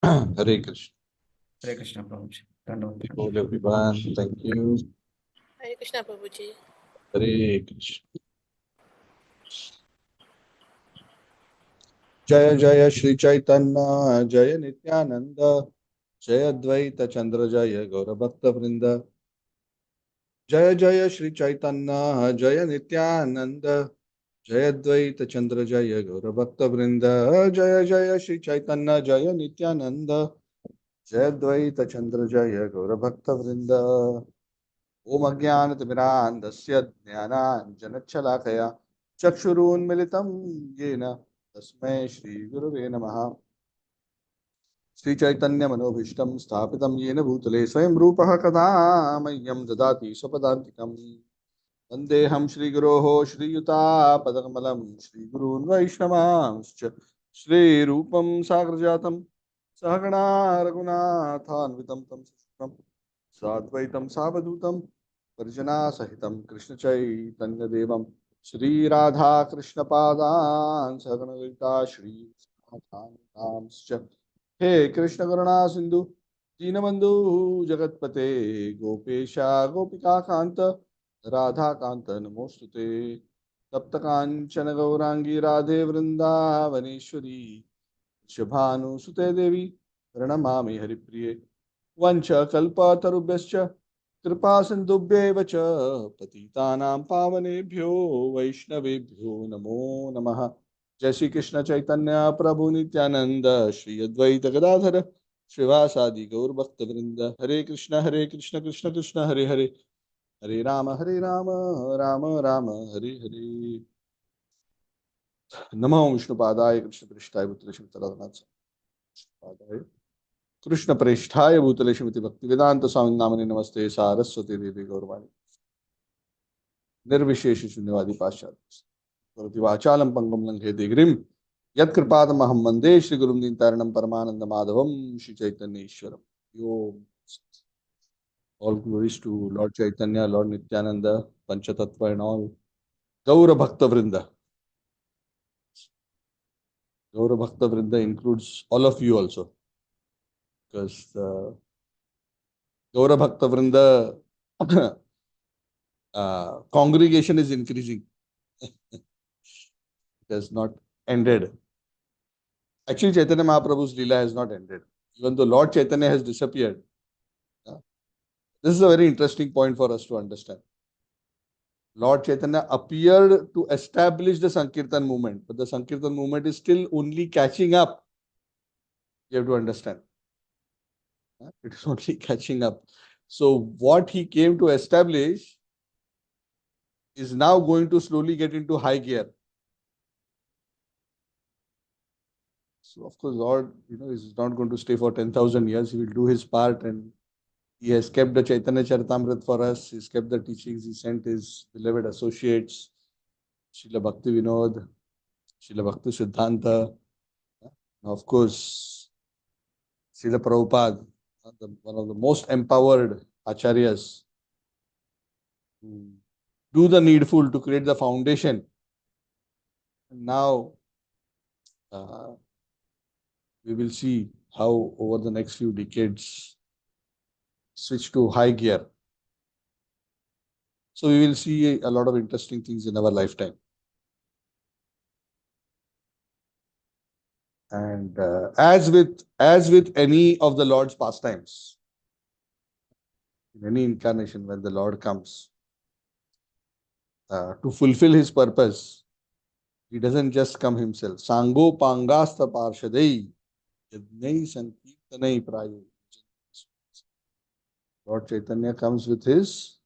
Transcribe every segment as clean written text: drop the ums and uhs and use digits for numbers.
Hare Krishna. Hare Krishna, Prabhuji. Dandavad. All everyone, thank you. Hare Krishna, Prabhuji. Hare Krishna. Jaya Jaya Shri Chaitanya, Jaya Nityananda, Jaya Dvaita Chandra, Jaya Gaura Bhakta Vrinda. Jaya Jaya Shri Chaitanya, Jaya Nityananda, Jaya Dvaita Chandra, Jaya Gaura Bhakta Vrinda. Jaya Jaya Shri Chaitanya, Jaya Nityananda, Jaya Dvaita Chandra, Jaya Gaura Bhakta Vrinda. ओम अज्ञानतिमिरान्धस्य ज्ञानाञ्जनच्छलाकया चक्षुरुन्मिलितं येन तस्मै श्रीगुरवे नमः। श्रीचैतन्यमनोभीष्टं स्थापितं येन भूतले स्वयं रूपः कदा मह्यं ददाति स्वपदान्तिकम्। वन्देऽहं श्रीगुरोः श्रीयुतापदकमलं श्रीगुरून् वैष्णवांश्च श्रीरूपं साग्रजातं सहगणा रघुनाथान्वितं तं सृष्टं साद्वैतं सावधूतं परिजना सहितं कृष्णचैतन्यदेवं श्रीराधाकृष्णपादान् सहगणललिता श्रीनाथांश्च हे कृष्णकरुणा सिन्धु दीनबन्धु जगत्पते गोपेशा गोपिकान्त राधाकान्त नमोस्तुते तप्तकाञ्चन गौराङ्गी राधे वृन्दावनेश्वरी शुभानुसुते देवी प्रणमामि हरिप्रिये वंशकल्पतरुभ्यश्च कृपा सिन्धुभ्येव च पतितानां पावनेभ्यो वैष्णवेभ्यो नमो नमः। जय श्री कृष्ण चैतन्य प्रभु नित्यानंद श्री अद्वैत गदाधर श्रीवासादि गौर भक्त वृंद। हरे कृष्ण कृष्ण कृष्ण हरे हरे, हरे राम राम राम हरे हरे। नमो विष्णुपादाय कृष्ण पृष्ठाय भूतले श्रीमती कृष्ण प्रेष्ठाय भूतले श्रीमती भक्ति वेदांत स्वामी नामने नमस्ते सारस्वती देवी गौरवाणी निर्विशेष शून्यवादी पाश्चात्य वाचालम पंगम लंघे दिग्रिम यत्कृपादमहं वंदे श्री गुरुं दीनतारिणं परमानंद माधवम श्री चैतन्य ईश्वरम। Yo, all glories to Lord Chaitanya, Lord Nityananda, Panchatattva and all Gaura Bhakta Vrinda. Gaura Bhakta Vrinda includes all of you also, because Gaura Bhakta Vrinda congregation is increasing. It has not ended. Actually, Chaitanya Mahaprabhu's Lila has not ended. Even though Lord Chaitanya has disappeared. This is a very interesting point for us to understand. Lord Chaitanya appeared to establish the Sankirtan movement, but the Sankirtan movement is still only catching up. You have to understand. It is only catching up. So what he came to establish is now going to slowly get into high gear. So of course, Lord, is not going to stay for 10,000 years. He will do his part, and he has kept the Chaitanya Charitamrita for us. He's kept the teachings. He sent his beloved associates, Srila Bhakti Vinod, Srila Bhakti Siddhanta, of course, Srila Prabhupada, one of the most empowered acharyas, who do the needful to create the foundation. And now we will see how over the next few decades switch to high gear. So we will see a lot of interesting things in our lifetime. And as with any of the Lord's pastimes, in any incarnation, when the Lord comes to fulfill his purpose, he doesn't just come himself. Sango pangasta parshadei yadnai sankirtanai prayo. Lord Chaitanya comes with his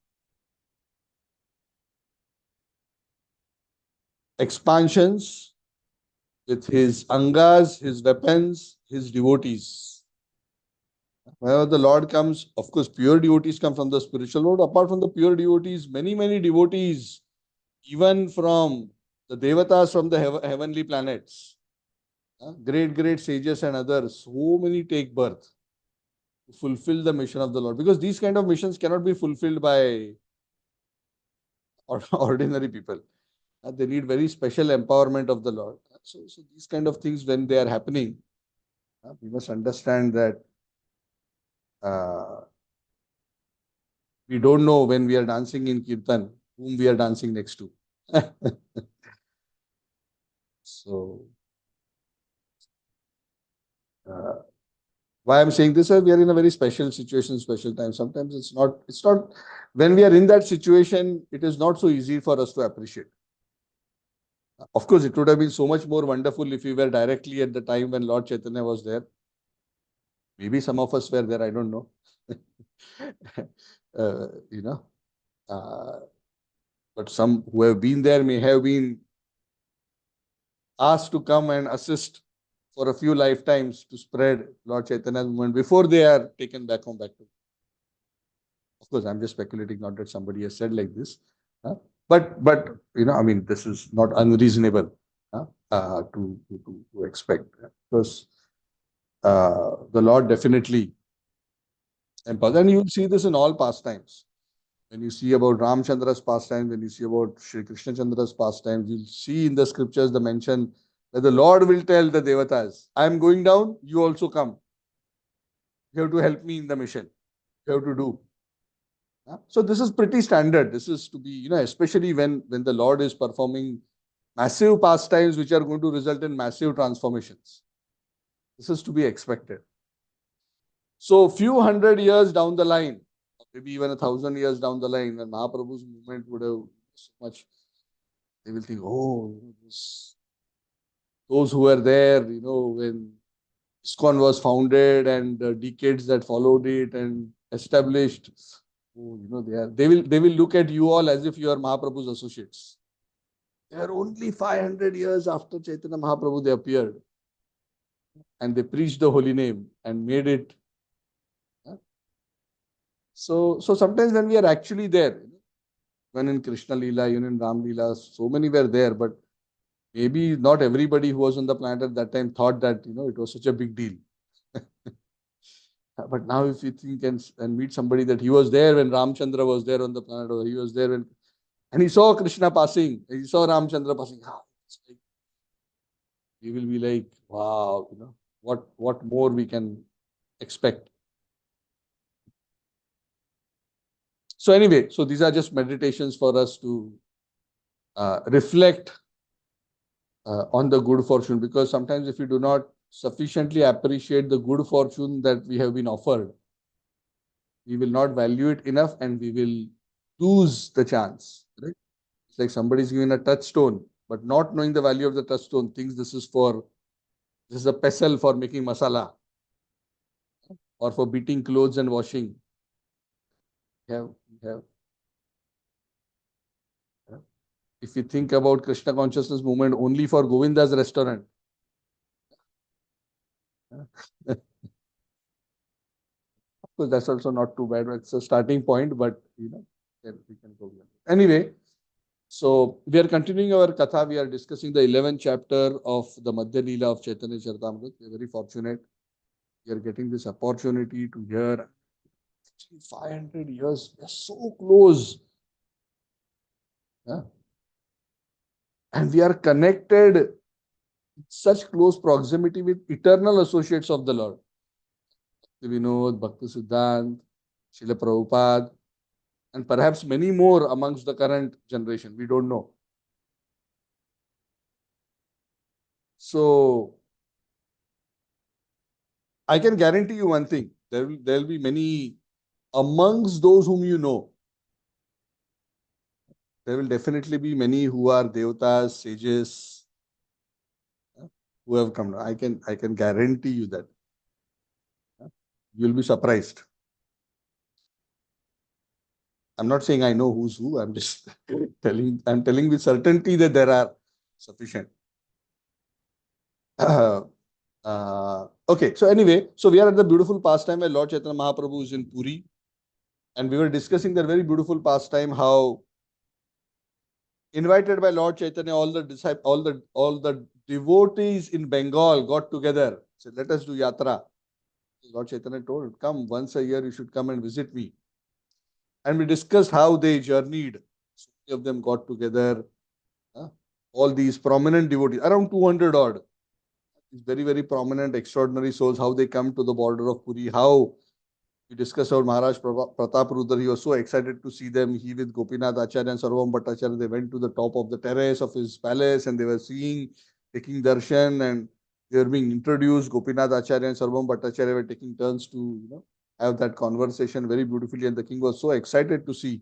expansions, with his angas, his weapons, his devotees. Whenever the Lord comes, of course, pure devotees come from the spiritual world. Apart from the pure devotees, many devotees, even from the devatas from the heavenly planets, great sages and others, so many take birth to fulfill the mission of the Lord. Because these kind of missions cannot be fulfilled by ordinary people. They need very special empowerment of the Lord. So these kind of things, when they are happening, We must understand that we don't know when we are dancing in Kirtan whom we are dancing next to. So, why I'm saying this is we are in a very special situation, special time. Sometimes it's not, when we are in that situation, it is not so easy for us to appreciate. Of course, it would have been so much more wonderful if we were directly at the time when Lord Chaitanya was there. Maybe some of us were there, I don't know. You know, but some who have been there may have been asked to come and assist for a few lifetimes to spread Lord Chaitanya's movement before they are taken back home back to. Of course, I'm just speculating, not that somebody has said like this. But you know, I mean, this is not unreasonable to expect, because the Lord definitely empowers. And you'll see this in all pastimes. When you see about Ramchandra's pastimes, when you see about Sri Krishna Chandra's pastimes, you'll see in the scriptures the mention that the Lord will tell the Devatas, I am going down, you also come. You have to help me in the mission. You have to do. So this is pretty standard. This is to be, you know, especially when the Lord is performing massive pastimes which are going to result in massive transformations. This is to be expected. So few hundred years down the line, maybe even 1,000 years down the line, when Mahaprabhu's movement would have so much, they will think, oh, those who were there, you know, when ISKCON was founded and the decades that followed it and established, oh, you know, they will look at you all as if you are Mahaprabhu's associates. They are only 500 years after Chaitanya Mahaprabhu they appeared, and they preached the holy name and made it. So sometimes when we are actually there, when in Krishna Lila, even in Ram Lila, so many were there, but maybe not everybody who was on the planet at that time thought that, you know, it was such a big deal. But now if you think and meet somebody that he was there when Ramchandra was there on the planet, or he was there when, and he saw Krishna passing, he saw Ramchandra passing, he will be like, wow, you know, what more we can expect. So anyway, so these are just meditations for us to reflect on the good fortune, because sometimes if you do not sufficiently appreciate the good fortune that we have been offered, we will not value it enough and we will lose the chance. Right? It's like somebody is given a touchstone, but not knowing the value of the touchstone, thinks this is a pestle for making masala or for beating clothes and washing. We have. If you think about Krishna consciousness movement only for Govinda's restaurant, of course, that's also not too bad. It's a starting point, but you know, then we can go beyond. Anyway, so we are continuing our katha. We are discussing the 11th chapter of the Madhya Lila of Chaitanya Charitamrita. We are very fortunate. We are getting this opportunity to hear 500 years. We are so close. Yeah? And we are connected in such close proximity with eternal associates of the Lord. Vinod, Bhakti Siddhant, Srila Prabhupada, and perhaps many more amongst the current generation. We don't know. So, I can guarantee you one thing. There will be many amongst those whom you know. There will definitely be many who are devatas, sages, who have come. I can guarantee you that. You'll be surprised. I'm not saying I know who's who. I'm just telling with certainty that there are sufficient. Okay, so anyway, so we are at the beautiful pastime where Lord Chaitanya Mahaprabhu is in Puri, and we were discussing that very beautiful pastime, how invited by Lord Chaitanya, all the disciples, all the devotees in Bengal got together. Said, let us do yatra. Lord Chaitanya told, come once a year, you should come and visit me. And we discussed how they journeyed. So many of them got together. All these prominent devotees, around 200 odd. these very, very prominent, extraordinary souls, how they come to the border of Puri, how we discussed about Maharaj Pratap Rudra. He was so excited to see them. He with Gopinath Acharya and Sarvam Bhattacharya, they went to the top of the terrace of his palace and they were seeing, taking darshan, and they were being introduced. Gopinath Acharya and Sarvam Bhattacharya were taking turns to, have that conversation very beautifully. And the king was so excited to see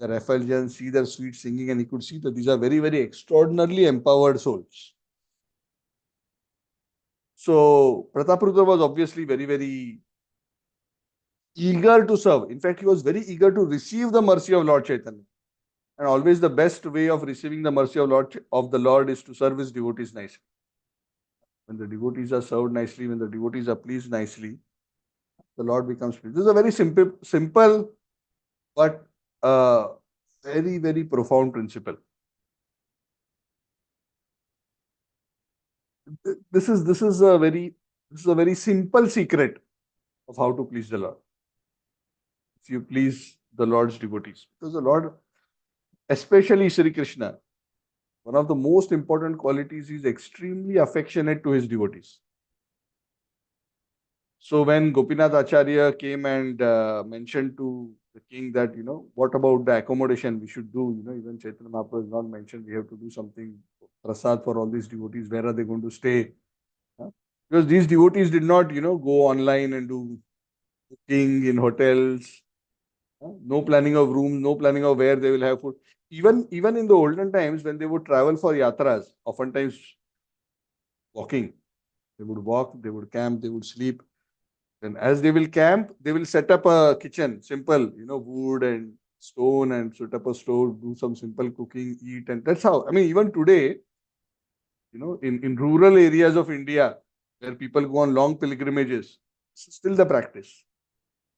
the effulgence, see their sweet singing, and he could see that these are very, very extraordinarily empowered souls. So Pratap Rudra was obviously very, very eager to serve. In fact, he was very eager to receive the mercy of Lord Chaitanya. And always the best way of receiving the mercy of the Lord is to serve his devotees nicely. When the devotees are served nicely, when the devotees are pleased nicely, the Lord becomes pleased. This is a very simple but very, very profound principle. This is a very simple secret of how to please the Lord. If you please the Lord's devotees, because the Lord, especially Sri Krishna, one of the most important qualities is extremely affectionate to his devotees. So when Gopinath Acharya came and mentioned to the king that, what about the accommodation we should do? Even Chaitanya Mahaprabhu has not mentioned we have to do something, prasad for all these devotees. Where are they going to stay? Because these devotees did not, go online and do booking in hotels. No planning of rooms, no planning of where they will have food. Even in the olden times, when they would travel for yatras, oftentimes walking, they would walk, they would camp, they would sleep. And as they will camp, they will set up a kitchen, simple, wood and stone, and set up a stove, do some simple cooking, eat. And that's how, even today, in rural areas of India, where people go on long pilgrimages, this is still the practice.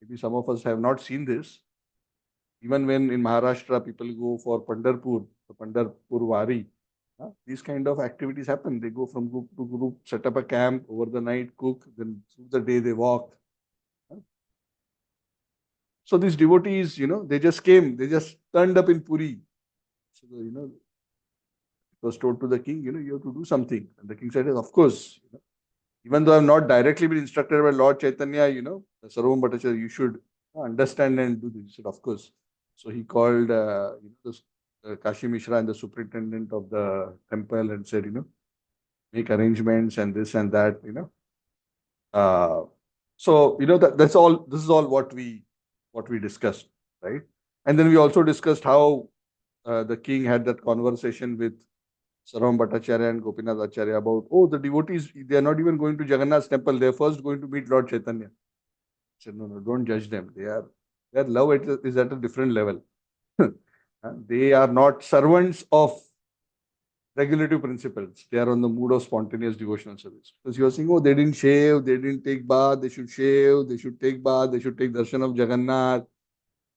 Maybe some of us have not seen this. Even when in Maharashtra, people go for Pandharpur, the Pandharpur Wari, these kind of activities happen. They go from group to group, set up a camp over the night, cook, then through the day they walk. So these devotees, they just came, they just turned up in Puri. So, it was told to the king, you have to do something. And the king said, of course, even though I have not directly been instructed by Lord Chaitanya, Sarvam Bhattacharya, you should understand and do this. He said, of course. So he called Kashi Mishra and the superintendent of the temple and said, make arrangements and this and that, So, that's all, this is all what we discussed, right? And then we also discussed how the king had that conversation with Sarvam Bhattacharya and Gopinath Acharya about, the devotees, they are not even going to Jagannath's temple. They are first going to meet Lord Chaitanya. I said, no, don't judge them. Their love is at a different level. They are not servants of regulative principles. They are on the mood of spontaneous devotional service. Because you are saying, they didn't shave, they didn't take bath, they should shave, they should take bath, they should take darshan of Jagannath.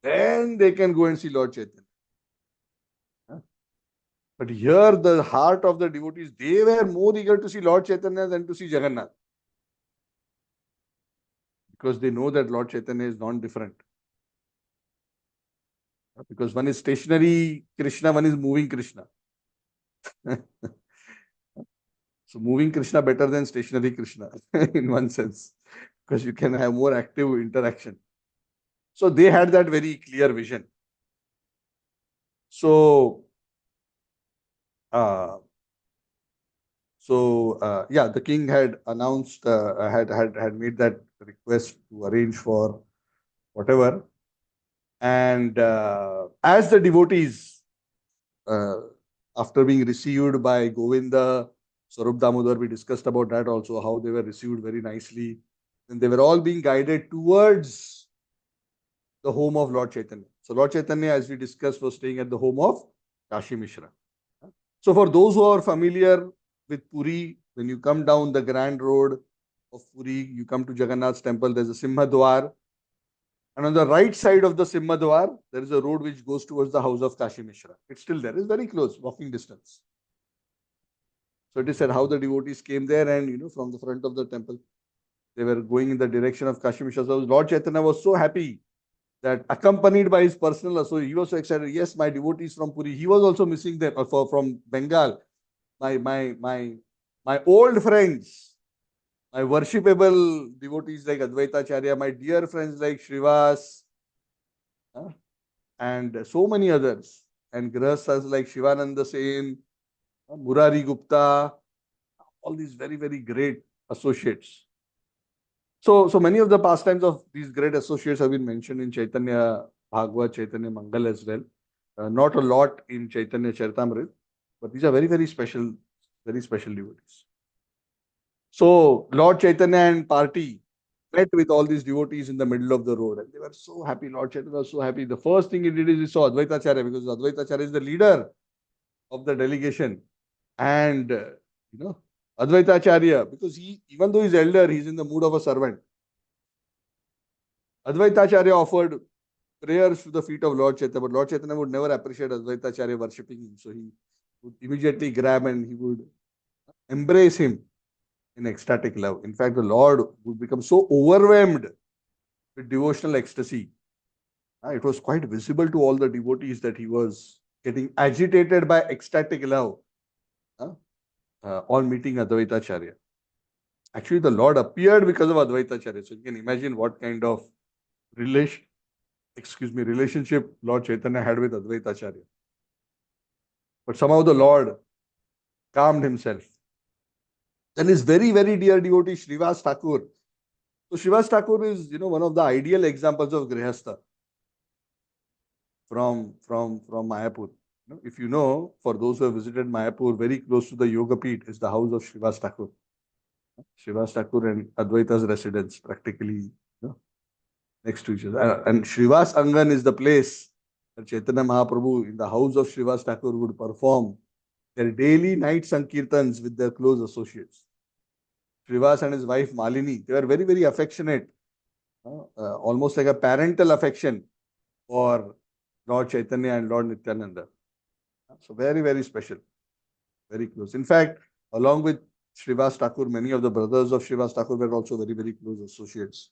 Then they can go and see Lord Chaitanya. But here, the heart of the devotees, they were more eager to see Lord Chaitanya than to see Jagannath. Because they know that Lord Chaitanya is non-different. Because one is stationary Krishna, one is moving Krishna. So moving Krishna better than stationary Krishna in one sense. Because you can have more active interaction. So they had that very clear vision. So, the king had announced, had made that request to arrange for whatever. And as the devotees, after being received by Govinda, Swarup Damodar, we discussed about that also, how they were received very nicely. And they were all being guided towards the home of Lord Chaitanya. So Lord Chaitanya, as we discussed, was staying at the home of Kashi Mishra. So for those who are familiar with Puri, when you come down the grand road of Puri, you come to Jagannath's temple, there's a Simhadwar. And on the right side of the Simhadwar, there is a road which goes towards the house of Kashi Mishra. It's still there. It's very close, walking distance. So it is said how the devotees came there and, from the front of the temple, they were going in the direction of Kashi Mishra's house. Lord Chaitanya was so happy that, accompanied by his personal associate, he was so excited. Yes, my devotees from Puri. He was also missing them from Bengal. My old friends my worshipable devotees like Advaita Acharya, my dear friends like Srivas, and so many others, and Grahasthas like Shivananda Sen, Murari Gupta, all these very, very great associates. So many of the pastimes of these great associates have been mentioned in Chaitanya Bhagavad, Chaitanya Mangal as well. Not a lot in Chaitanya Charitamrita, but these are very, very special devotees. So Lord Chaitanya and party met with all these devotees in the middle of the road, and they were so happy. Lord Chaitanya was so happy. The first thing he did is he saw Advaita Acharya, because Advaita Acharya is the leader of the delegation. And Advaita Acharya, because he, even though he's elder, he's in the mood of a servant. Advaita Acharya offered prayers to the feet of Lord Chaitanya, but Lord Chaitanya would never appreciate Advaita Acharya worshipping him. So he would immediately grab and he would embrace him in ecstatic love. In fact, the Lord would become so overwhelmed with devotional ecstasy. It was quite visible to all the devotees that he was getting agitated by ecstatic love on meeting Advaita Acharya. Actually, the Lord appeared because of Advaita Acharya. So you can imagine what kind of relationship Lord Chaitanya had with Advaita Acharya. But somehow the Lord calmed himself. Then his very, very dear devotee, Srivas Thakur. So Srivas Thakur is, one of the ideal examples of Grihastha from Mayapur. If you know, for those who have visited Mayapur, very close to the Yoga Peeth is the house of Srivas Thakur. Srivas Thakur and Advaita's residence practically next to each other. And Srivas Angan is the place where Chaitanya Mahaprabhu in the house of Srivas Thakur would perform their daily night sankirtans with their close associates. Srivas and his wife Malini, they were very, very affectionate, almost like a parental affection for Lord Chaitanya and Lord Nityananda. So very, very special, very close. In fact, along with Srivas Thakur, many of the brothers of Srivas Thakur were also very, very close associates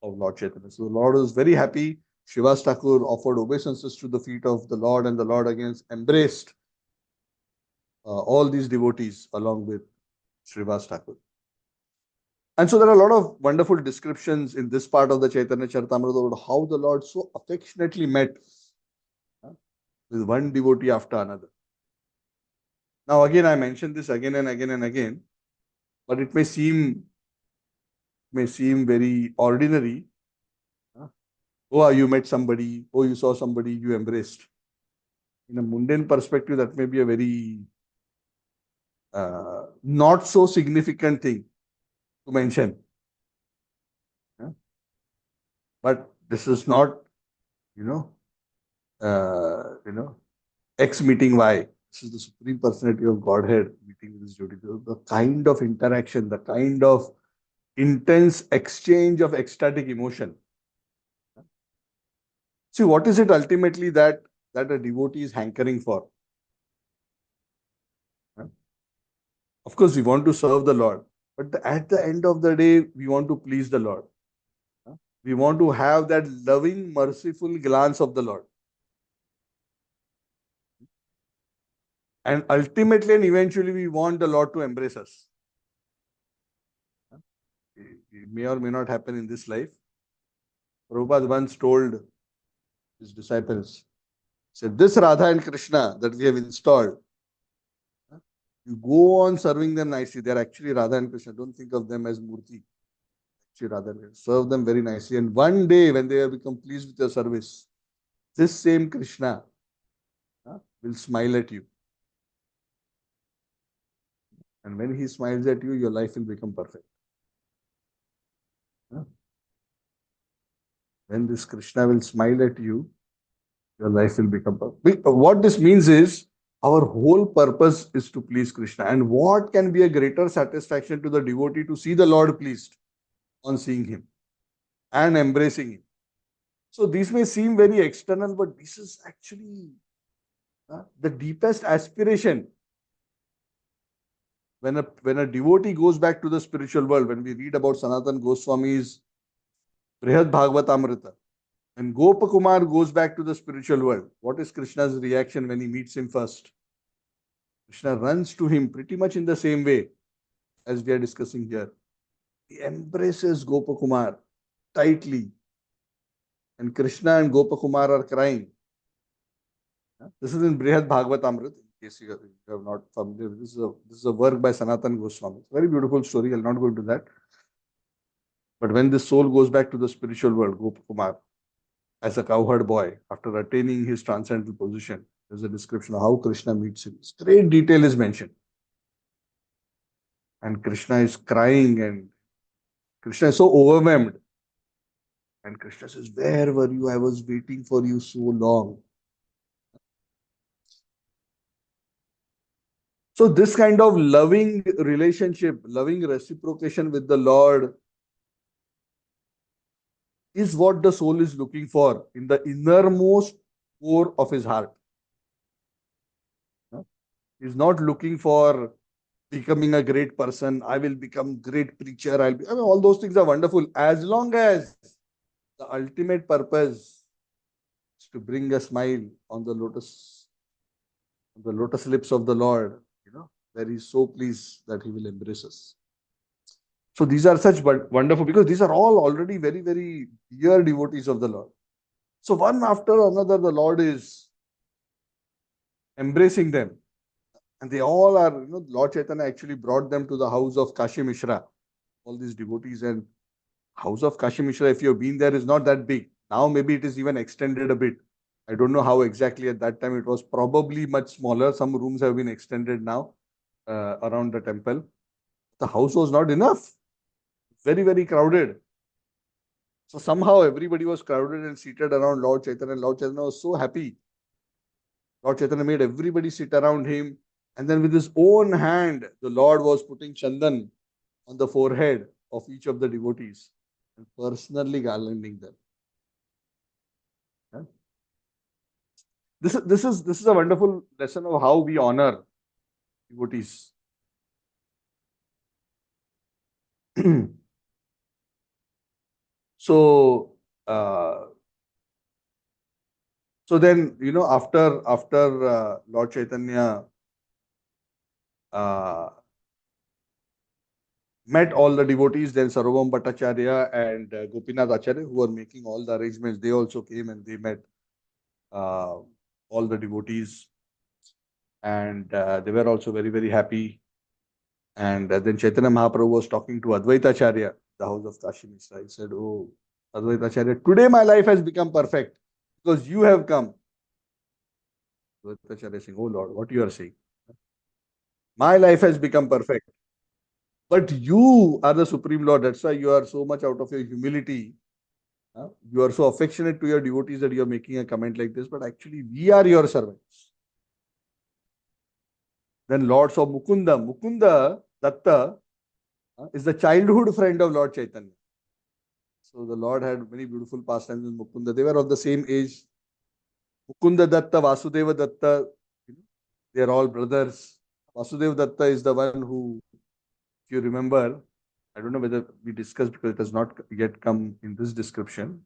of Lord Chaitanya. So the Lord was very happy. Srivas Thakur offered obeisances to the feet of the Lord, and the Lord again embraced all these devotees along with Srivas Thakur. And so there are a lot of wonderful descriptions in this part of the Chaitanya Charitamrita about how the Lord so affectionately met with one devotee after another. Now again, I mentioned this again and again and again, but it may seem very ordinary. Oh, you met somebody. Oh, you saw somebody you embraced. In a mundane perspective, that may be a very not so significant thing to mention. But this is not, X meeting Y. This is the Supreme Personality of Godhead meeting with his devotee. The kind of interaction, the kind of intense exchange of ecstatic emotion. See, what is it ultimately that a devotee is hankering for? Of course, we want to serve the Lord, but at the end of the day, we want to please the Lord. We want to have that loving, merciful glance of the Lord. And ultimately and eventually, we want the Lord to embrace us. It may or may not happen in this life. Prabhupada once told his disciples, said, this Radha and Krishna that we have installed, you go on serving them nicely. They are actually Radha and Krishna. Don't think of them as Murti. Actually, Radha and Krishna. Serve them very nicely. And one day, when they have become pleased with your service, this same Krishna will smile at you. And when he smiles at you, your life will become perfect. When this Krishna will smile at you, your life will become perfect. What this means is, our whole purpose is to please Krishna. And what can be a greater satisfaction to the devotee to see the Lord pleased on seeing him and embracing him? So these may seem very external, but this is actually the deepest aspiration. When a devotee goes back to the spiritual world, when we read about Sanatan Goswami's Brihad Bhagavatamrita, when Gopakumar goes back to the spiritual world, what is Krishna's reaction when he meets him first? Krishna runs to him pretty much in the same way as we are discussing here. He embraces Gopakumar tightly, and Krishna and Gopakumar are crying. This is in Brihad Bhagavatamrit. In case you have not familiar, this is a work by Sanatan Goswami. It's a very beautiful story. I'll not go into that. But when this soul goes back to the spiritual world, Gopakumar, as a cowherd boy, after attaining his transcendental position, there's a description of how Krishna meets him. Great detail is mentioned. And Krishna is crying, and Krishna is so overwhelmed. And Krishna says, "Where were you? I was waiting for you so long." So, this kind of loving relationship, loving reciprocation with the Lord is what the soul is looking for in the innermost core of his heart. He's not looking for becoming a great person. I will become great preacher. I mean, all those things are wonderful as long as the ultimate purpose is to bring a smile on the lotus lips of the Lord, where he's so pleased that he will embrace us. So these are such wonderful, because these are all already very, very dear devotees of the Lord. So one after another, the Lord is embracing them. And they all are, Lord Chaitanya actually brought them to the house of Kashi Mishra, all these devotees. And house of Kashi Mishra, if you've been there, is not that big. Now maybe it is even extended a bit. I don't know how exactly at that time. It was probably much smaller. Some rooms have been extended now around the temple. The house was not enough. Very, very crowded. So somehow everybody was crowded and seated around Lord Chaitanya. Lord Chaitanya was so happy. Lord Chaitanya made everybody sit around him. And then with his own hand, the Lord was putting chandan on the forehead of each of the devotees and personally garlanding them. Yeah? This is a wonderful lesson of how we honor devotees. So so then, after Lord Chaitanya met all the devotees, then Sarvam Bhattacharya and Gopinath Acharya, who were making all the arrangements, they also came and they met all the devotees, and they were also very, very happy. And then Chaitanya Mahaprabhu was talking to Advaita Acharya, the house of Kashi Mishra. He said, "Oh, Advaita Acharya, today my life has become perfect because you have come." Advaita Acharya is saying, "Oh Lord, what you are saying? My life has become perfect. But you are the Supreme Lord. That's why you are so much out of your humility. You are so affectionate to your devotees that you are making a comment like this. But actually, we are your servants." Then Lord saw Mukunda. Mukunda Datta is the childhood friend of Lord Chaitanya. So the Lord had many beautiful pastimes with Mukunda. They were of the same age. Mukunda Datta, Vasudeva Datta, they are all brothers. Vasudeva Datta is the one who, if you remember, I don't know whether we discussed because it has not yet come in this description,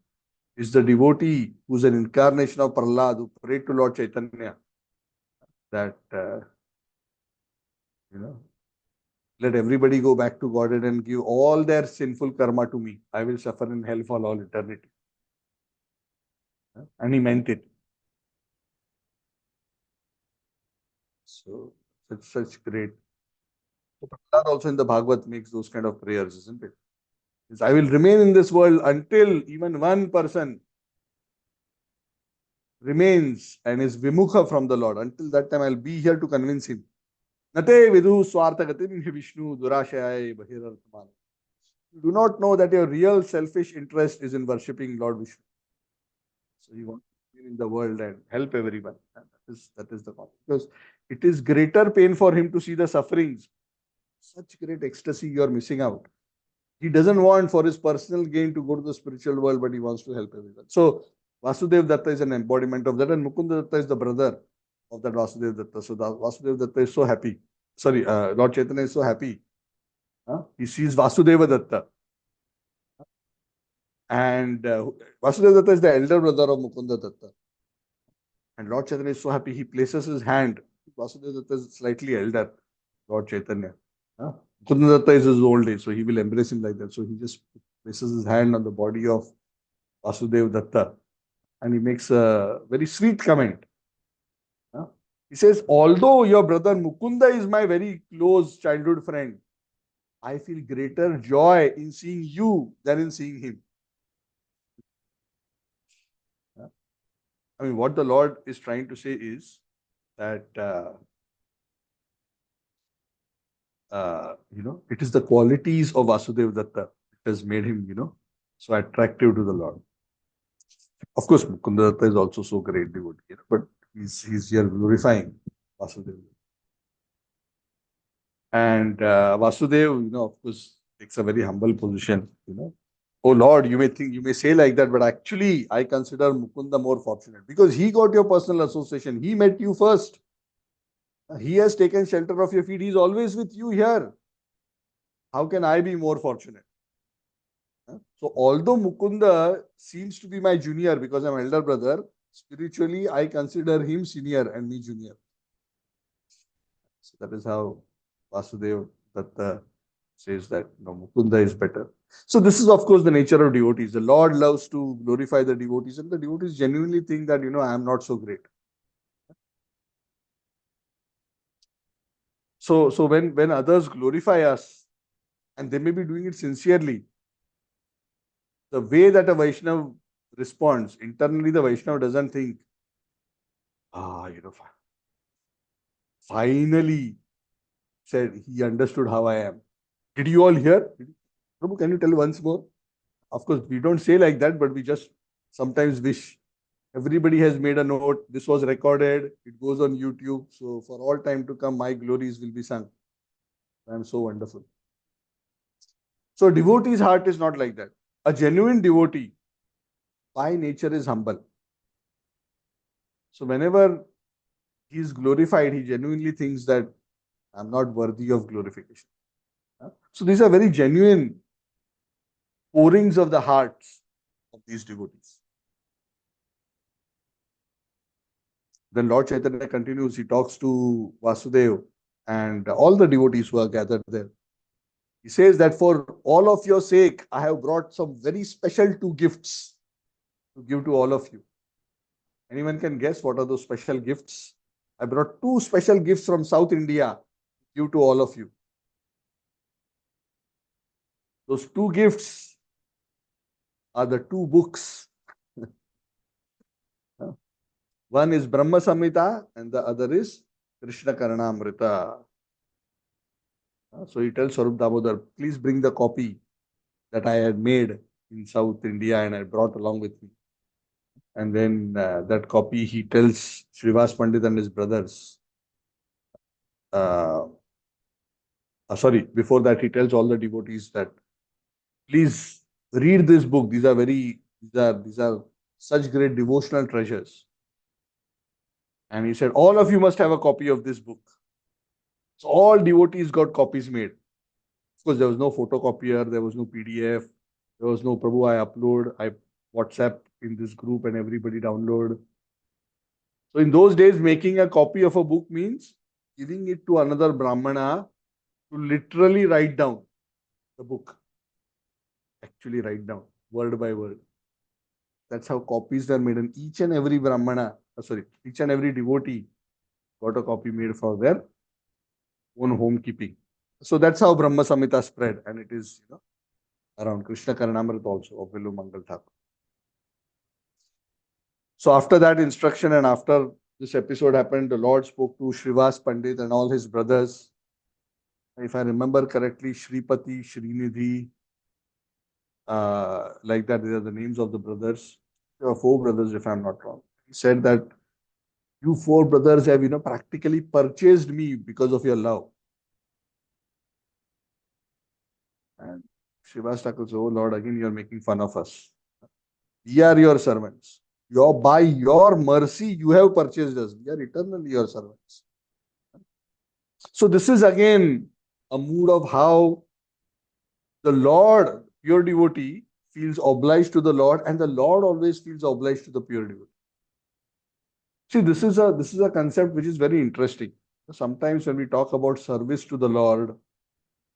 is the devotee who's an incarnation of Prahlad, who prayed to Lord Chaitanya that, let everybody go back to Godhead and give all their sinful karma to me. I will suffer in hell for all eternity. And he meant it. So, such great. So Prahlad also in the Bhagavad makes those kind of prayers, isn't it? Says, I will remain in this world until even one person remains and is vimukha from the Lord. Until that time, I'll be here to convince him. Nate vidu swarthagatim Vishnu durashayai bahirarthamana. You do not know that your real selfish interest is in worshipping Lord Vishnu. So you want to be in the world and help everyone. And that is the point. Because it is greater pain for him to see the sufferings. Such great ecstasy you are missing out. He doesn't want for his personal gain to go to the spiritual world, but he wants to help everyone. So Vasudev Datta is an embodiment of that, and Mukunda Datta is the brother of that Vasudev Datta. So Vasudev Datta is so happy. Sorry, Lord Chaitanya is so happy. He sees Vasudeva Datta. And Vasudeva Datta is the elder brother of Mukunda Datta. And Lord Chaitanya is so happy, he places his hand. Vasudeva Datta is slightly elder, Lord Chaitanya. Mukundadatta is his old age, so he will embrace him like that. So he just places his hand on the body of Vasudev Datta and he makes a very sweet comment. Huh? He says, although your brother Mukunda is my very close childhood friend, I feel greater joy in seeing you than in seeing him. Huh? I mean, what the Lord is trying to say is that, it is the qualities of Vasudev Datta that has made him, so attractive to the Lord. Of course, Mukunda Datta is also so great devotee, but he's here glorifying Vasudev. And Vasudev, of course, takes a very humble position. Oh Lord, you may say like that, but actually, I consider Mukunda more fortunate because he got your personal association. He met you first. He has taken shelter of your feet. He's always with you here. How can I be more fortunate? So, although Mukunda seems to be my junior because I'm elder brother, spiritually, I consider him senior and me junior. So, that is how Vasudev Datta says that Mukunda is better. So this is of course the nature of devotees. The Lord loves to glorify the devotees and the devotees genuinely think that I am not so great. So when others glorify us and they may be doing it sincerely, the way that a Vaishnav responds, internally the Vaishnav doesn't think, finally said he understood how I am. Did you all hear? Prabhu, can you tell once more? Of course, we don't say like that, but we just sometimes wish. Everybody has made a note. This was recorded. It goes on YouTube. So for all time to come, my glories will be sung. I am so wonderful. So devotee's heart is not like that. A genuine devotee by nature is humble. So whenever he is glorified, he genuinely thinks that I'm not worthy of glorification. So these are very genuine pourings of the hearts of these devotees. Then Lord Chaitanya continues, he talks to Vasudev and all the devotees who are gathered there. He says that for all of your sake, I have brought some very special 2 gifts to give to all of you. Anyone can guess what are those special gifts? I brought 2 special gifts from South India to give to all of you. Those 2 gifts are the 2 books. One is Brahma Samhita and the other is Krishna Karanamrita. So he tells Swarup Damodar, please bring the copy that I had made in South India and I brought along with me. And then that copy he tells Srivas Pandit and his brothers. Before that he tells all the devotees that please read this book. These are such great devotional treasures. And he said, all of you must have a copy of this book. So all devotees got copies made. Of course, there was no photocopier, there was no PDF, there was no Prabhu, I WhatsApp in this group and everybody download. So in those days, making a copy of a book means giving it to another Brahmana to literally write down the book. Actually write down, word by word. That's how copies are made. And each and every each and every devotee got a copy made for their own home keeping. So that's how Brahma Samhita spread. And it is, around Krishna Karanamrit also of Vilu Mangal Thakur. So after that instruction and after this episode happened, the Lord spoke to Srivas Pandit and all his brothers. If I remember correctly, Shripati, Srinidhi, like that, these are the names of the brothers. There are 4 brothers, if I'm not wrong. He said that you 4 brothers have, practically purchased me because of your love. And Srivas Thakur said, oh Lord, again you're making fun of us. We are your servants. By your mercy, you have purchased us. We are eternally your servants. So this is again a mood of how the Lord, pure devotee, feels obliged to the Lord, and the Lord always feels obliged to the pure devotee. See, this is a concept which is very interesting. Sometimes when we talk about service to the Lord,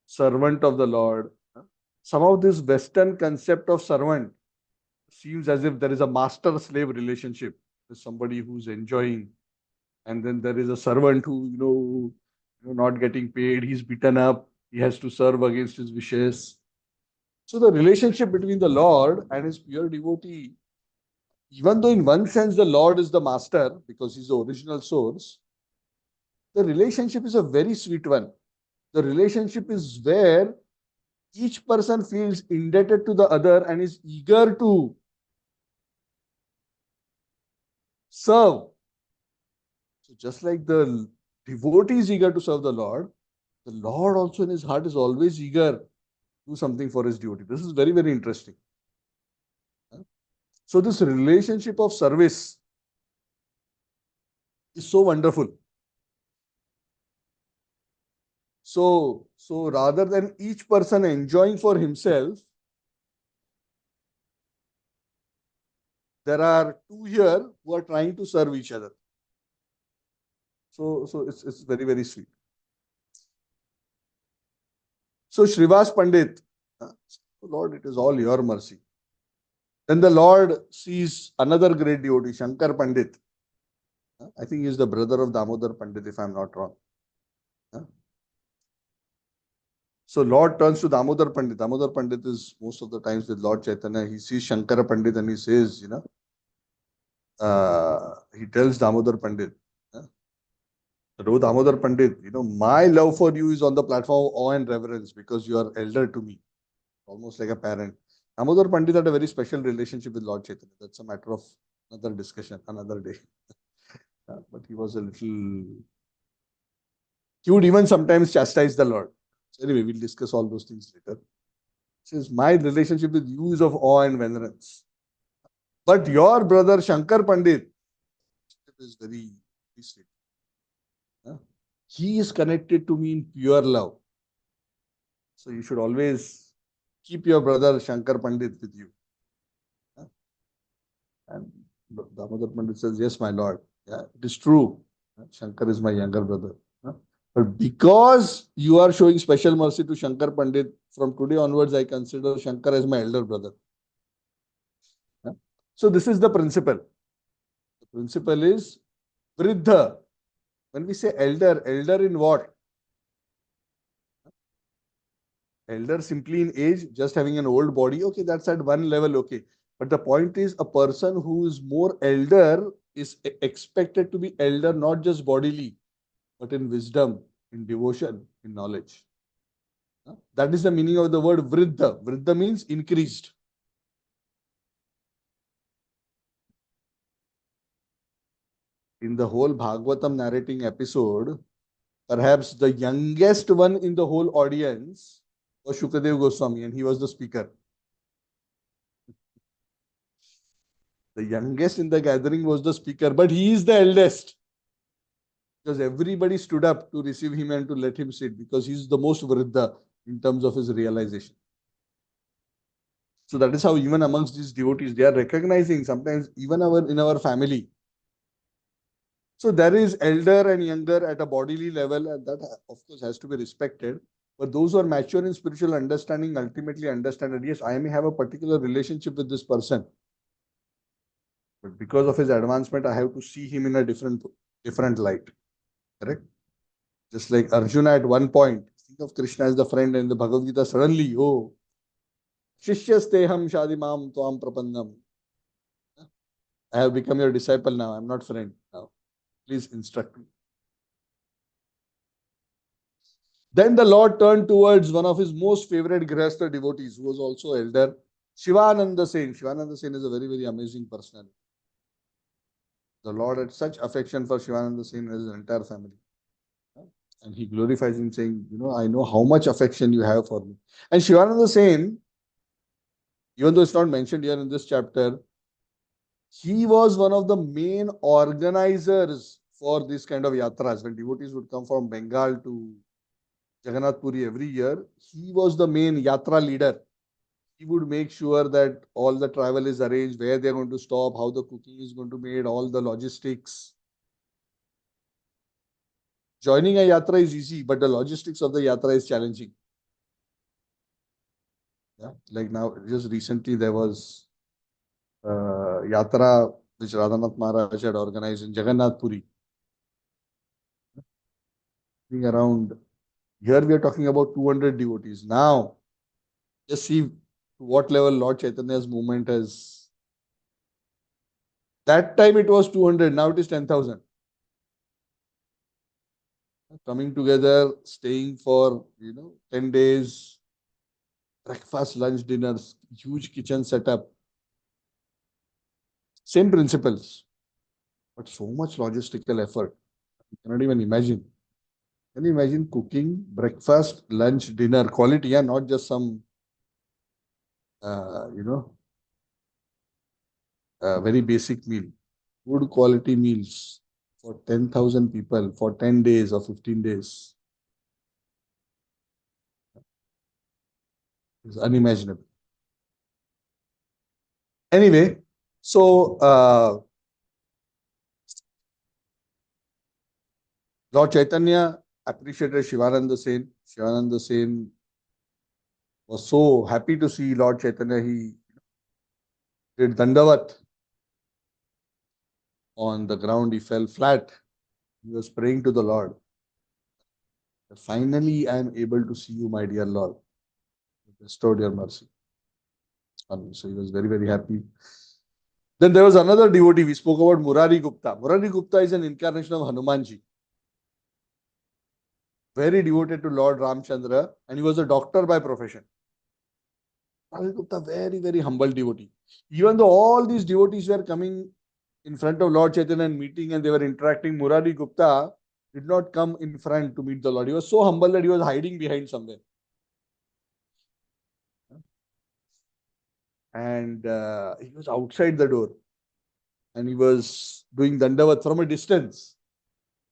servant of the Lord. Somehow this Western concept of servant seems as if there is a master-slave relationship. There's somebody who's enjoying, and then there is a servant who, not getting paid. He's beaten up. He has to serve against his wishes. So the relationship between the Lord and his pure devotee, even though in one sense the Lord is the master because he's the original source, the relationship is a very sweet one. The relationship is where each person feels indebted to the other and is eager to serve. So just like the devotee is eager to serve the Lord also in his heart is always eager to do something for his devotee. This is very, very interesting. So this relationship of service is so wonderful. So rather than each person enjoying for himself, there are two here who are trying to serve each other. So it's very, very sweet. So Shrivas Pandit, Lord, it is all your mercy. Then the Lord sees another great devotee, Shankar Pandit. I think he is the brother of Damodar Pandit, if I'm not wrong. So Lord turns to Damodar Pandit. Damodar Pandit is most of the times with Lord Chaitanya. He sees Shankara Pandit and he says, he tells Damodar Pandit, "Oh, Damodar Pandit, my love for you is on the platform of awe and reverence because you are elder to me, almost like a parent." Damodar Pandit had a very special relationship with Lord Chaitanya. That's a matter of another discussion, another day. But he was a little, he would even sometimes chastise the Lord. So anyway, we'll discuss all those things later. He says, my relationship with you is of awe and venerance. But your brother Shankar Pandit is very sweet. He is connected to me in pure love. So you should always keep your brother Shankar Pandit with you. And Damodar Pandit says, yes, my lord. Yeah, it is true. Shankar is my younger brother. But because you are showing special mercy to Shankar Pandit, from today onwards, I consider Shankar as my elder brother. So this is the principle. The principle is Vriddha. When we say elder, elder in what? Elder simply in age, just having an old body. Okay, that's at one level. Okay. But the point is, a person who is more elder is expected to be elder, not just bodily, but in wisdom, in devotion, in knowledge. That is the meaning of the word vriddha. Vriddha means increased. In the whole Bhagavatam narrating episode, perhaps the youngest one in the whole audience was Shukadev Goswami, and he was the speaker. The youngest in the gathering was the speaker, but he is the eldest. Because everybody stood up to receive him and to let him sit, because he's the most vriddha in terms of his realization. So that is how even amongst these devotees, they are recognizing sometimes even in our family. So there is elder and younger at a bodily level, and that of course has to be respected. But those who are mature in spiritual understanding ultimately understand that yes, I may have a particular relationship with this person, but because of his advancement, I have to see him in a different light. Correct? Just like Arjuna at one point, think of Krishna as the friend, and in the Bhagavad Gita, suddenly, oh, Shishyasteham Shadimam Tvam Prapannam. I have become your disciple now. I'm not friend now. Please instruct me. Then the Lord turned towards one of his most favorite Grihastha devotees, who was also elder, Shivananda Sen. Shivananda Sen is a very, very amazing person. The Lord had such affection for Shivananda Sen and his entire family. And he glorifies him, saying, I know how much affection you have for me. And Shivananda Sen, even though it's not mentioned here in this chapter, he was one of the main organizers for this kind of yatras. When devotees would come from Bengal to Jagannath Puri every year, he was the main yatra leader. He would make sure that all the travel is arranged, where they're going to stop, how the cooking is going to be made, all the logistics. Joining a yatra is easy, but the logistics of the yatra is challenging. Yeah, like now, just recently there was Yatra which Radhanath Maharaj had organized in Jagannath Puri. Being around here, we are talking about 200 devotees. Now, just see to what level Lord Chaitanya's movement has. That time it was 200, now it is 10,000. Coming together, staying for 10 days, breakfast, lunch, dinners, huge kitchen setup. Same principles, but so much logistical effort. You cannot even imagine. Can you imagine cooking breakfast, lunch, dinner, quality, yeah, not just some, uh, you know, very basic meal. Good quality meals for 10,000 people for 10 days or 15 days is unimaginable. Anyway, so Lord Chaitanya appreciated Shivananda Sen. Shivananda Sen was so happy to see Lord Chaitanya. He did Dandavat on the ground. He fell flat. He was praying to the Lord. Finally, I am able to see you, my dear Lord. You bestowed your mercy on me. So he was very, very happy. Then there was another devotee. We spoke about Murari Gupta. Murari Gupta is an incarnation of Hanumanji. Very devoted to Lord Ramchandra, and he was a doctor by profession. Murari Gupta, very, very humble devotee. Even though all these devotees were coming in front of Lord Chaitanya and meeting and they were interacting, Murari Gupta did not come in front to meet the Lord. He was so humble that he was hiding behind somewhere. And he was outside the door and he was doing Dandavat from a distance,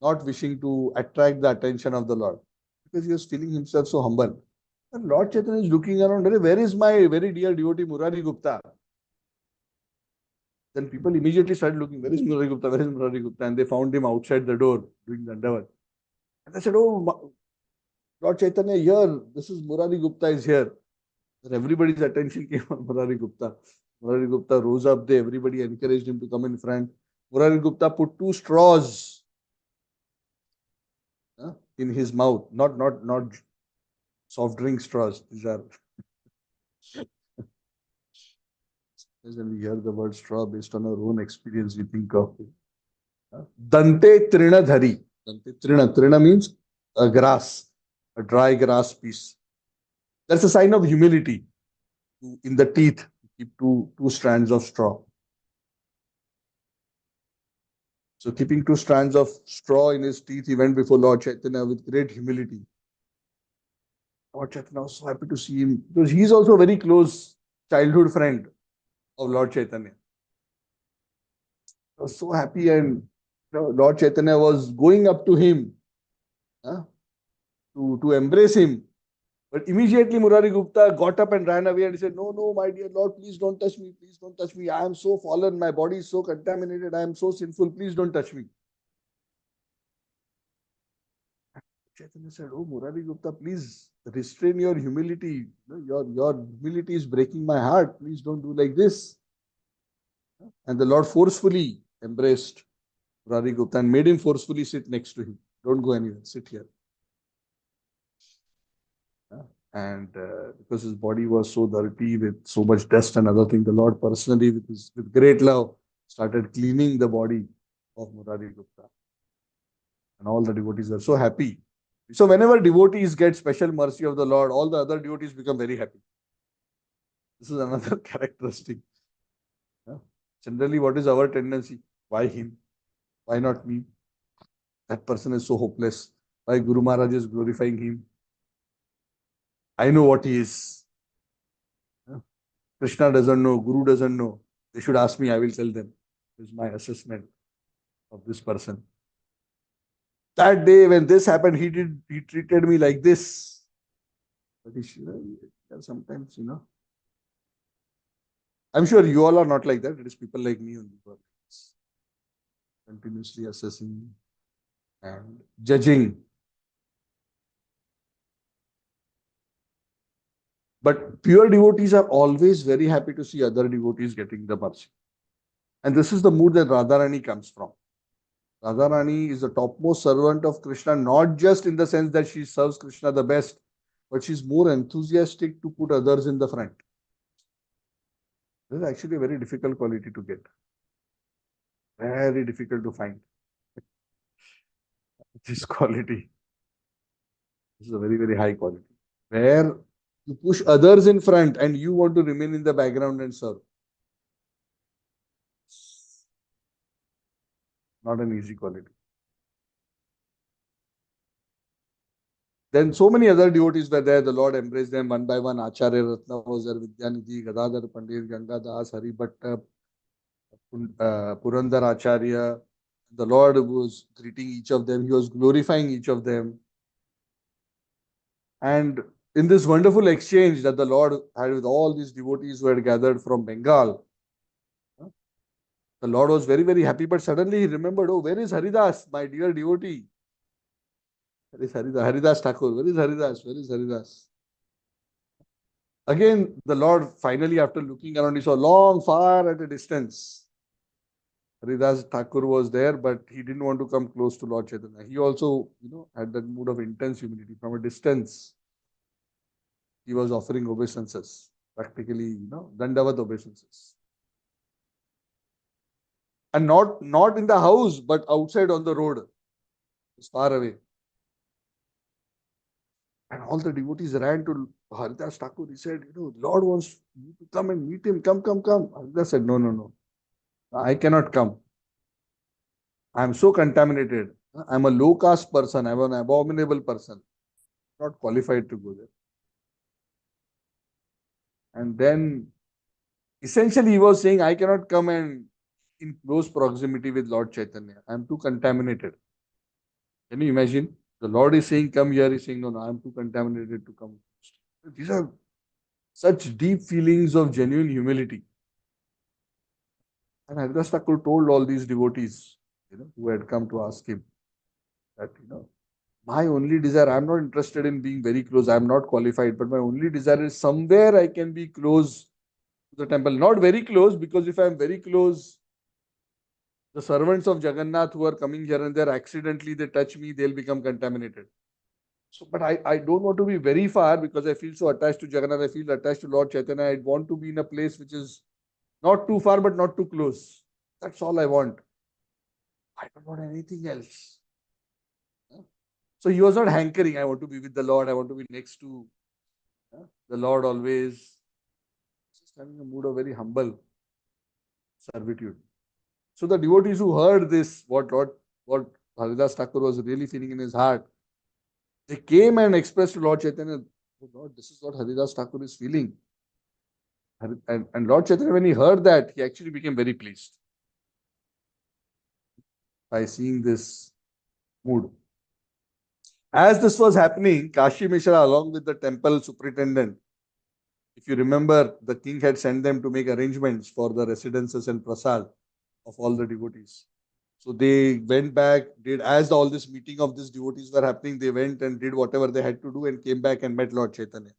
not wishing to attract the attention of the Lord because he was feeling himself so humble. And Lord Chaitanya is looking around, where is my very dear devotee Murari Gupta? Then people immediately started looking, where is Murari Gupta? Where is Murari Gupta? And they found him outside the door doing Dandavat. And they said, oh, Lord Chaitanya, here, this is Murari Gupta is here. And everybody's attention came on Murari Gupta. Murari Gupta rose up there. Everybody encouraged him to come in front. Murari Gupta put two straws in his mouth, not soft drink straws. These are, when we hear the word straw based on our own experience, we think of Dante Trinadhari. Dante Trina means a grass, a dry grass piece. That's a sign of humility in the teeth. Keep two strands of straw. So keeping two strands of straw in his teeth, he went before Lord Chaitanya with great humility. Lord Chaitanya was so happy to see him because he's also a very close childhood friend of Lord Chaitanya. I was so happy, and Lord Chaitanya was going up to him to embrace him. But immediately Murari Gupta got up and ran away and he said, no, no, my dear Lord, please don't touch me. Please don't touch me. I am so fallen. My body is so contaminated. I am so sinful. Please don't touch me. Chaitanya said, oh, Murari Gupta, please restrain your humility. Your humility is breaking my heart. Please don't do like this. And the Lord forcefully embraced Murari Gupta and made him forcefully sit next to him. Don't go anywhere. Sit here. And because his body was so dirty with so much dust and other things, the Lord personally, with great love, started cleaning the body of Murari Gupta. And all the devotees were so happy. So whenever devotees get special mercy of the Lord, all the other devotees become very happy. This is another characteristic. Yeah. Generally, what is our tendency? Why him? Why not me? That person is so hopeless. Why Guru Maharaj is glorifying him? I know what he is. Yeah. Krishna doesn't know, Guru doesn't know. They should ask me, I will tell them. This is my assessment of this person. That day when this happened, he treated me like this. But sometimes, I'm sure you all are not like that. It is people like me only who are continuously assessing and judging. But pure devotees are always very happy to see other devotees getting the mercy. And this is the mood that Radharani comes from. Radharani is the topmost servant of Krishna, not just in the sense that she serves Krishna the best, but she's more enthusiastic to put others in the front. This is actually a very difficult quality to get. Very difficult to find. This quality. This is a very, very high quality. Where you push others in front and you want to remain in the background and serve. Not an easy quality. Then so many other devotees were there. The Lord embraced them one by one. Acharya Ratna was there, Vidyanidhi, Gadadhar Pandit, Gangadas, Hari Bhatta, Purandar Acharya. The Lord was greeting each of them. He was glorifying each of them. And in this wonderful exchange that the Lord had with all these devotees who had gathered from Bengal, the Lord was very, very happy. But suddenly he remembered, oh, where is Haridas, my dear devotee? Where is Haridas? Haridas Thakur. Where is Haridas? Where is Haridas? Again, the Lord finally, after looking around, he saw long, far at a distance. Haridas Thakur was there, but he didn't want to come close to Lord Chaitanya. He also, had that mood of intense humility. From a distance, he was offering obeisances, practically, dandavat obeisances. And not in the house, but outside on the road. It's far away. And all the devotees ran to Haridas Thakur. He said, Lord wants you to come and meet him. Come, come, come. Haridas said, no, no, no. I cannot come. I am so contaminated. I am a low caste person. I am an abominable person. Not qualified to go there. And then essentially he was saying, I cannot come and in close proximity with Lord Chaitanya. I am too contaminated. Can you imagine? The Lord is saying, come here. He's saying, no, no, I am too contaminated to come. These are such deep feelings of genuine humility. And Haridas Thakur told all these devotees, who had come to ask him that, my only desire, I'm not interested in being very close. I'm not qualified, but my only desire is somewhere I can be close to the temple. Not very close, because if I'm very close, the servants of Jagannath who are coming here and there, accidentally they touch me, they'll become contaminated. So, but I don't want to be very far because I feel so attached to Jagannath. I feel attached to Lord Chaitanya. I want to be in a place which is not too far, but not too close. That's all I want. I don't want anything else. So he was not hankering. I want to be with the Lord. I want to be next to the Lord always. Just having a mood of very humble servitude. So the devotees who heard this, what Haridas Thakur was really feeling in his heart, they came and expressed to Lord Chaitanya, oh Lord, this is what Haridas Thakur is feeling. And Lord Chaitanya, when he heard that, he actually became very pleased by seeing this mood. As this was happening, Kashi Mishra, along with the temple superintendent, if you remember, the king had sent them to make arrangements for the residences and prasad of all the devotees. So they went back, did as all this meeting of these devotees were happening, they went and did whatever they had to do and came back and met Lord Chaitanya.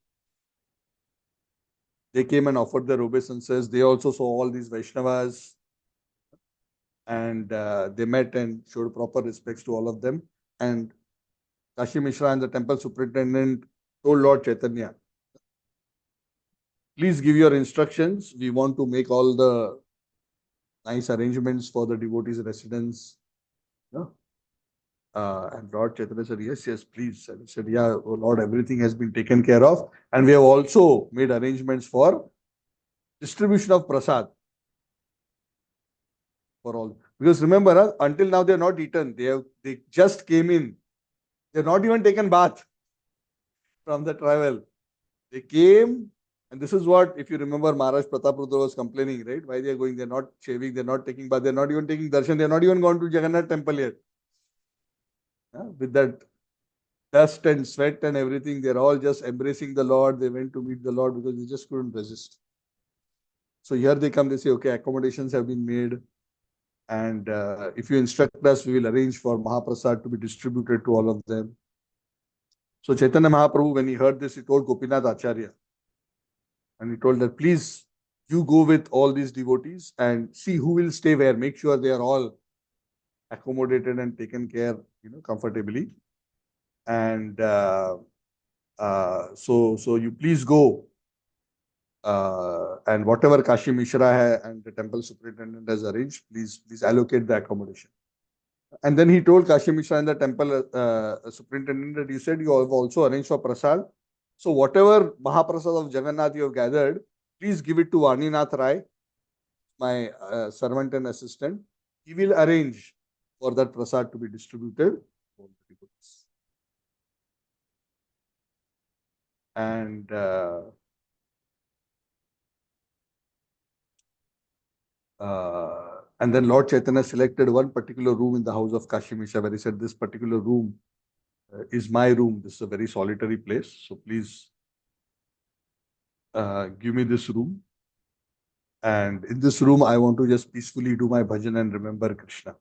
They came and offered their obeisances. They also saw all these Vaishnavas and they met and showed proper respects to all of them. And Kashi Mishra and the temple superintendent told Lord Chaitanya, please give your instructions. We want to make all the nice arrangements for the devotees' residence. And Lord Chaitanya said, yes, yes, please. And he said, yeah, oh Lord, everything has been taken care of. And we have also made arrangements for distribution of prasad for all. Because remember, until now they are not eaten. They just came in. They have not even taken bath from the travel. They came, and this is what, if you remember, Maharaj Prataprudra was complaining, right? Why they are going, they're not shaving, they're not taking bath, they're not even taking darshan, they're not even gone to Jagannath temple yet. With that dust and sweat and everything, they're all just embracing the Lord. They went to meet the Lord because they just couldn't resist. So here they come, they say, okay, accommodations have been made. And if you instruct us, we will arrange for Mahaprasad to be distributed to all of them. So Chaitanya Mahaprabhu, when he heard this, he told Gopinath Acharya, And he told that, please, you go with all these devotees and see who will stay where. Make sure they are all accommodated and taken care, comfortably. And so you please go. And whatever Kashi Mishra and the temple superintendent has arranged, please allocate the accommodation. And then he told Kashi Mishra and the temple superintendent that you said you have also arranged for prasad. So whatever Mahaprasad of Jagannath you have gathered, please give it to Vaninath Rai, my servant and assistant. He will arrange for that prasad to be distributed. And and then Lord Chaitanya selected one particular room in the house of Kashi Mishra, where he said, this particular room is my room. This is a very solitary place. So please give me this room. And in this room, I want to just peacefully do my bhajan and remember Krishna.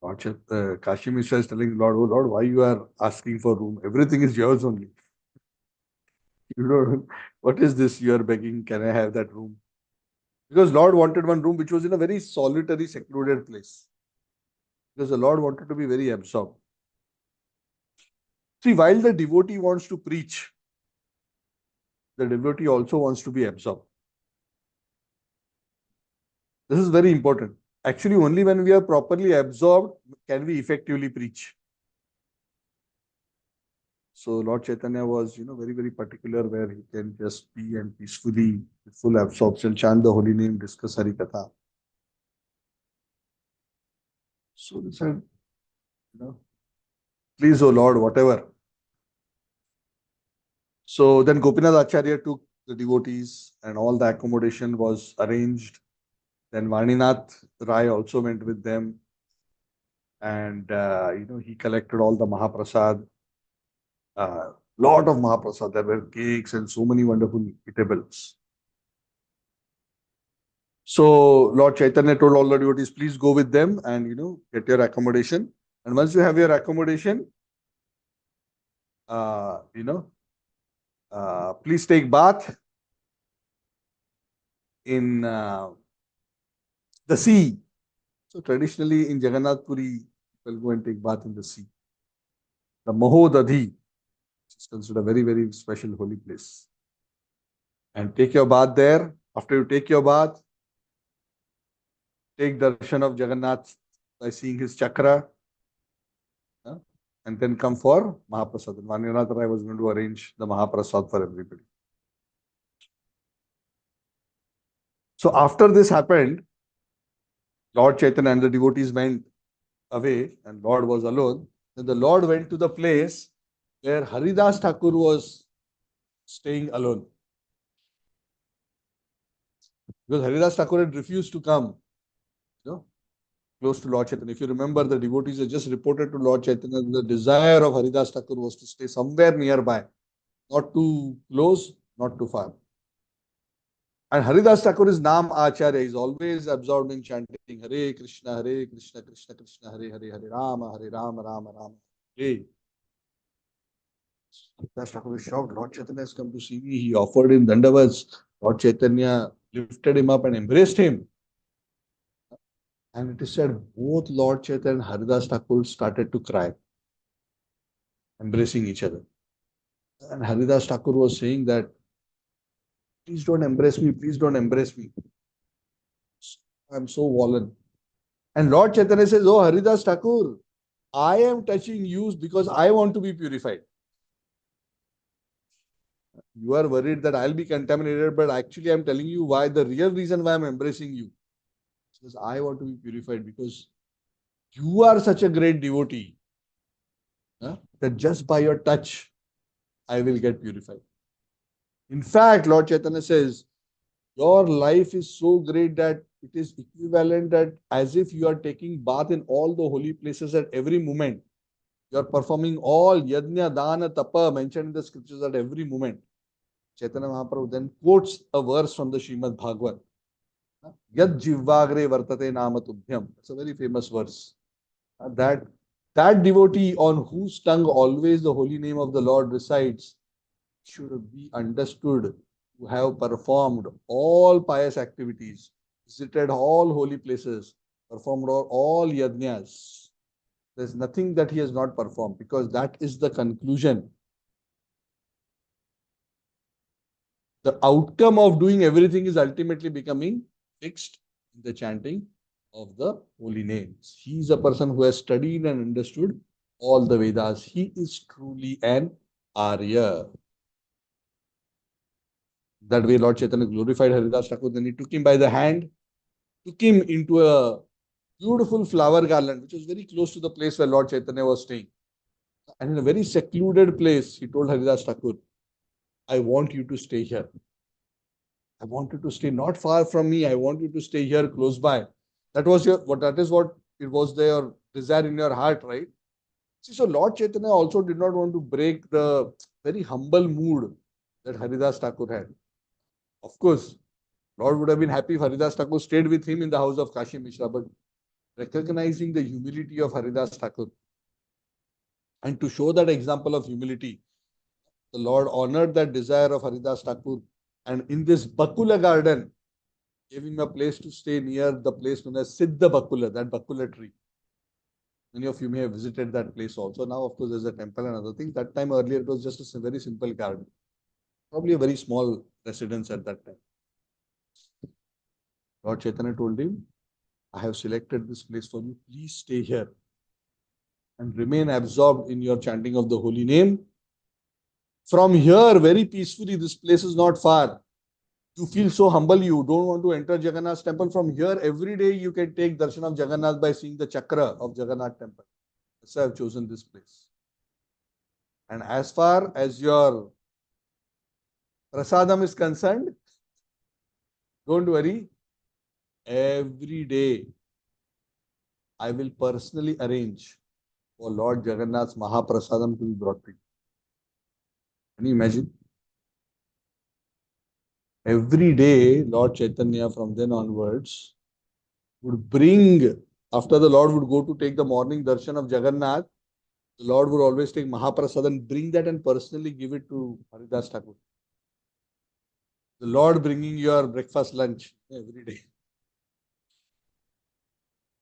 Lord Kashi Mishra is telling Lord, oh Lord, why you are asking for room? Everything is yours only. You don't, what is this you are begging? Can I have that room? Because Lord wanted one room which was in a very solitary, secluded place. Because the Lord wanted to be very absorbed. See, while the devotee wants to preach, the devotee also wants to be absorbed. This is very important. Actually, only when we are properly absorbed can we effectively preach. So Lord Chaitanya was, very, very particular where he can just be and peacefully, with full absorption, chant the holy name, discuss Hari Katha. So he said, please, oh Lord, whatever. So then Gopinath Acharya took the devotees and all the accommodation was arranged. Then Vaninath Rai also went with them. And, he collected all the Mahaprasad. Lot of Mahaprasad. There were cakes and so many wonderful eatables. So Lord Chaitanya told all the devotees, please go with them and, get your accommodation. And once you have your accommodation, please take bath in the sea. So traditionally in Jagannath Puri, people go and take bath in the sea. The Mahodadhi, which is considered a very, very special holy place. And take your bath there. After you take your bath, take darshan of Jagannath by seeing his chakra. And then come for Mahaprasad. And Vaninath Rai was going to arrange the Mahaprasad for everybody. So after this happened, Lord Chaitanya and the devotees went away and Lord was alone. Then the Lord went to the place where Haridas Thakur was staying alone. Because Haridas Thakur had refused to come, close to Lord Chaitanya. If you remember, the devotees had just reported to Lord Chaitanya the desire of Haridas Thakur was to stay somewhere nearby, not too close, not too far. And Haridas Thakur is Nam Acharya. He's always absorbed in chanting Hare Krishna, Krishna Krishna, Hare Hare, Hare Rama, Rama Rama, Hare. Haridas Thakur was shocked. Lord Chaitanya has come to see me. He offered him dandavats. Lord Chaitanya lifted him up and embraced him. And it is said both Lord Chaitanya and Haridas Thakur started to cry, embracing each other. And Haridas Thakur was saying that, please don't embrace me, please don't embrace me. I'm so fallen. And Lord Chaitanya says, oh Haridas Thakur, I am touching you because I want to be purified. You are worried that I'll be contaminated, but actually I'm telling you why, the real reason why I'm embracing you. Because I want to be purified, because you are such a great devotee that just by your touch, I will get purified. In fact, Lord Chaitanya says, your life is so great that it is equivalent that as if you are taking bath in all the holy places at every moment. You are performing all yajna, dana, tapa mentioned in the scriptures at every moment. Chaitanya Mahaprabhu then quotes a verse from the Srimad Bhagavad. Yad jivvagre vartate namatubhyam. It's a very famous verse. That devotee on whose tongue always the holy name of the Lord resides should be understood who have performed all pious activities, visited all holy places, performed all yajnas. There's nothing that he has not performed, because that is the conclusion. The outcome of doing everything is ultimately becoming fixed in the chanting of the holy names. He is a person who has studied and understood all the Vedas. He is truly an Arya. That way, Lord Chaitanya glorified Haridas Thakur. Then he took him by the hand, took him into a beautiful flower garland, which was very close to the place where Lord Chaitanya was staying. And in a very secluded place, he told Haridas Thakur, I want you to stay here. I want you to stay not far from me. I want you to stay here close by. That is what it was their desire in your heart, right? See, so Lord Chaitanya also did not want to break the very humble mood that Haridas Thakur had. Of course, Lord would have been happy if Haridas Thakur stayed with him in the house of Kashi Mishra, but recognizing the humility of Haridas Thakur and to show that example of humility, the Lord honored that desire of Haridas Thakur, and in this Bakula garden, gave him a place to stay near the place known as Siddha Bakula, that Bakula tree. Many of you may have visited that place also. Now, of course, there's a temple and other things. That time earlier, it was just a very simple garden. Probably a very small residence at that time. Lord Chaitanya told him, I have selected this place for you. Please stay here and remain absorbed in your chanting of the holy name. From here, very peacefully, this place is not far. You feel so humble, you don't want to enter Jagannath's temple. From here, every day you can take darshan of Jagannath by seeing the chakra of Jagannath temple. That's why I have chosen this place. And as far as your prasadam is concerned, don't worry. Every day, I will personally arrange for Lord Jagannath's Mahaprasadam to be brought to you. Can you imagine? Every day, Lord Chaitanya from then onwards would bring, after the Lord would go to take the morning darshan of Jagannath, the Lord would always take Mahaprasadam, bring that and personally give it to Haridas Thakur. The Lord bringing your breakfast, lunch every day.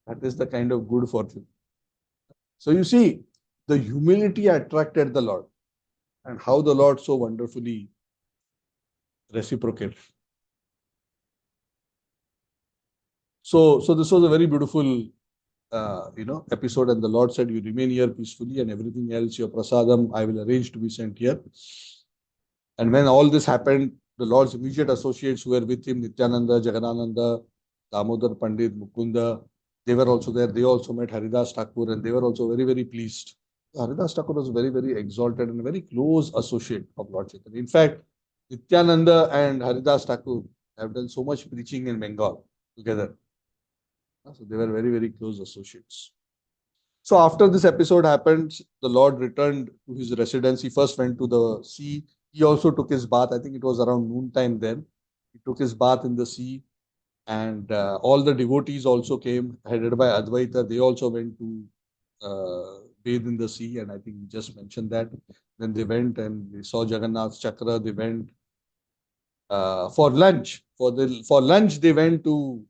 That is the kind of good fortune. So you see, the humility attracted the Lord, and how the Lord so wonderfully reciprocated. So this was a very beautiful, episode. And the Lord said, "You remain here peacefully, and everything else, your prasadam, I will arrange to be sent here." And when all this happened, the Lord's immediate associates who were with him, Nityananda, Jagannananda, Damodar Pandit, Mukunda, they were also there. They also met Haridas Thakur, and they were also very, very pleased. Haridas Thakur was very, very exalted and a very close associate of Lord Chaitanya. In fact, Nityananda and Haridas Thakur have done so much preaching in Bengal together. So they were very, very close associates. So after this episode happened, the Lord returned to his residence. He first went to the sea. He also took his bath. I think it was around noontime then. He took his bath in the sea. And all the devotees also came, headed by Advaita. They also went to bathe in the sea. And I think we just mentioned that. Then they went and they saw Jagannath's Chakra. They went for lunch. For lunch, they went to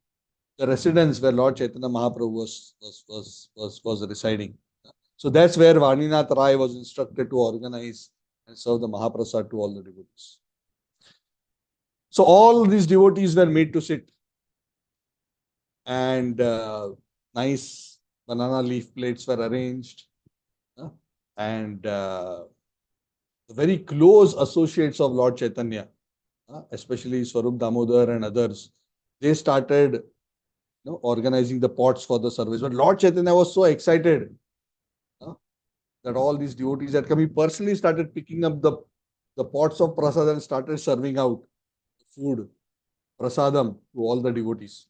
the residence where Lord Chaitanya Mahaprabhu was residing. So that's where Vaninath Rai was instructed to organize and serve the Mahaprasad to all the devotees. So all these devotees were made to sit, and nice banana leaf plates were arranged, and the very close associates of Lord Chaitanya, especially Swarup Damodar and others, they started organizing the pots for the service. But Lord Chaitanya was so excited that all these devotees had come. He personally started picking up the pots of prasad and started serving out food, prasadam, to all the devotees.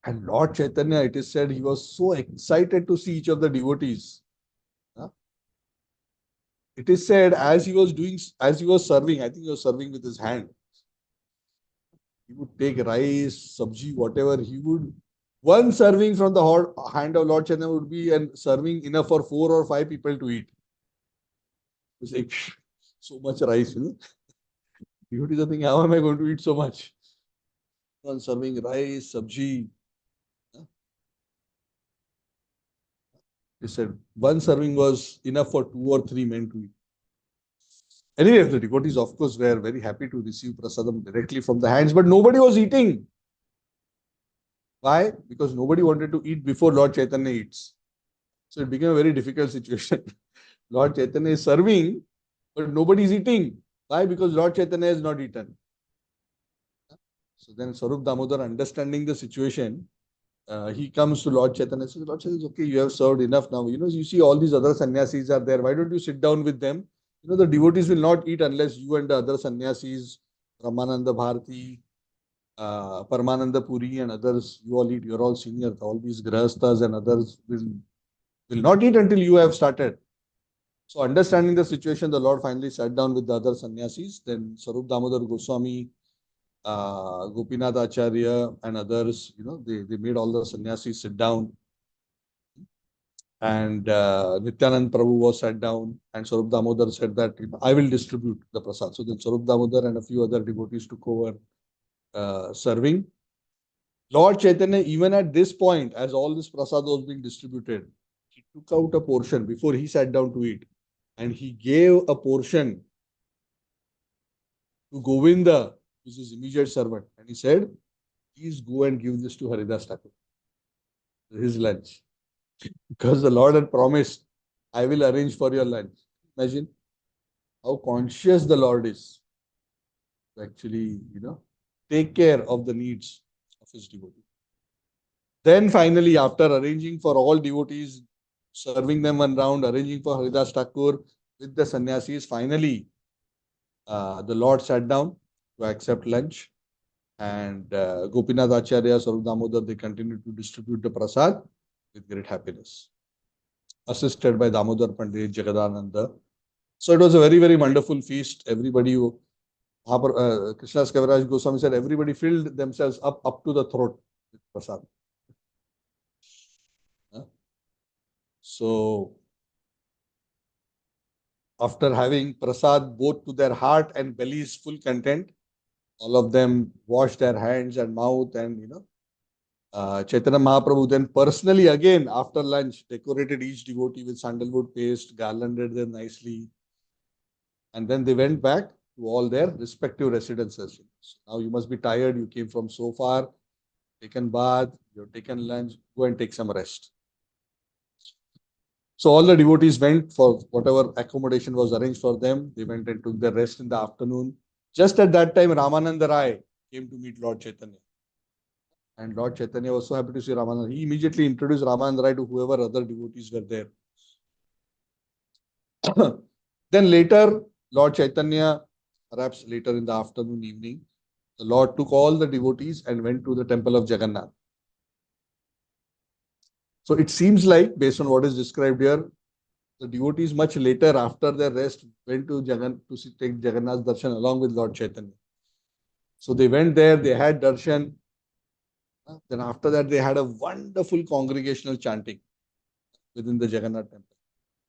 And Lord Chaitanya, it is said, he was so excited to see each of the devotees. It is said, as he was serving, I think he was serving with his hand. He would take rice, sabji, whatever he would. One serving from the hand of Lord Chaitanya would be and serving enough for 4 or 5 people to eat. It was like so much rice, Devotees are thinking, how am I going to eat so much? One serving rice, sabji. He said one serving was enough for 2 or 3 men to eat. Anyway, the devotees, of course, were very happy to receive prasadam directly from the hands, but nobody was eating. Why? Because nobody wanted to eat before Lord Chaitanya eats. So it became a very difficult situation. Lord Chaitanya is serving, but nobody is eating. Why? Because Lord Chaitanya has not eaten. So then Swarup Damodar, understanding the situation, he comes to Lord Chaitanya and says, Lord Chaitanya, okay, you have served enough now. You see all these other sannyasis are there. Why don't you sit down with them? The devotees will not eat unless you and the other sannyasis, Ramananda Bharati, Paramananda Puri and others, you all eat. You're all senior. All these grahasthas and others will not eat until you have started. So understanding the situation, the Lord finally sat down with the other sannyasis. Then Swarup Damodar Goswami, Gopinath Acharya and others, they made all the sannyasis sit down. And Nityanand Prabhu was sat down, and Swarup Damodar said that I will distribute the prasad. So then Swarup Damodar and a few other devotees took over serving. Lord Chaitanya, even at this point, as all this prasad was being distributed, he took out a portion before he sat down to eat, and he gave a portion to Govinda, who is his immediate servant, and he said, please go and give this to Haridas Thakur, his lunch. Because the Lord had promised, I will arrange for your lunch. Imagine how conscious the Lord is to actually, take care of the needs of his devotee. Then finally, after arranging for all devotees, serving them one round, arranging for Haridas Thakur with the sannyasis, finally, the Lord sat down to accept lunch. And Gopinath Acharya, Swarup Damodar, they continued to distribute the prasad with great happiness, assisted by Damodar Pandit, Jagadananda. So it was a very, very wonderful feast. Everybody, Krishnadas Kaviraj Goswami said, everybody filled themselves up to the throat with prasad. So after having prasad both to their heart and belly's full content, all of them washed their hands and mouth, and Chaitanya Mahaprabhu then personally again after lunch decorated each devotee with sandalwood paste, garlanded them nicely, and then they went back to all their respective residences. So now you must be tired, you came from so far, taken bath, you've taken lunch, go and take some rest. So all the devotees went for whatever accommodation was arranged for them. They went and took their rest in the afternoon. Just at that time, Ramananda Rai came to meet Lord Chaitanya. And Lord Chaitanya was so happy to see Ramananda. He immediately introduced Ramananda Rai to whoever other devotees were there. Then later, Lord Chaitanya, perhaps later in the afternoon, evening, the Lord took all the devotees and went to the temple of Jagannath. So it seems like, based on what is described here, the devotees much later after their rest went to take Jagannath darshan along with Lord Chaitanya. So they went there, they had darshan. Then after that, they had a wonderful congregational chanting within the Jagannath temple.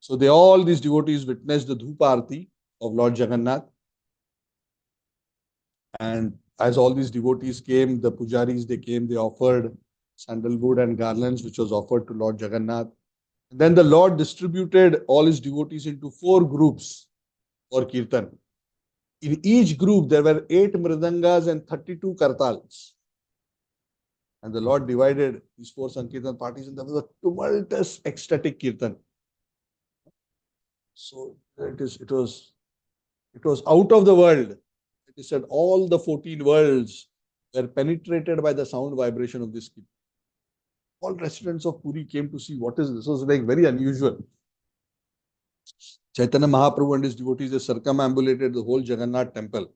So all these devotees witnessed the Dhupa Arati of Lord Jagannath. And as all these devotees came, the pujaris, they came, they offered sandalwood and garlands, which was offered to Lord Jagannath. And then the Lord distributed all his devotees into 4 groups for kirtan. In each group, there were 8 mridangas and 32 kartals. And the Lord divided these 4 Sankirtan parties, and there was a tumultuous, ecstatic kirtan. So it was out of the world. It is said all the 14 worlds were penetrated by the sound vibration of this kirtan. All residents of Puri came to see what is this. It was like very unusual. Chaitanya Mahaprabhu and his devotees, they circumambulated the whole Jagannath temple.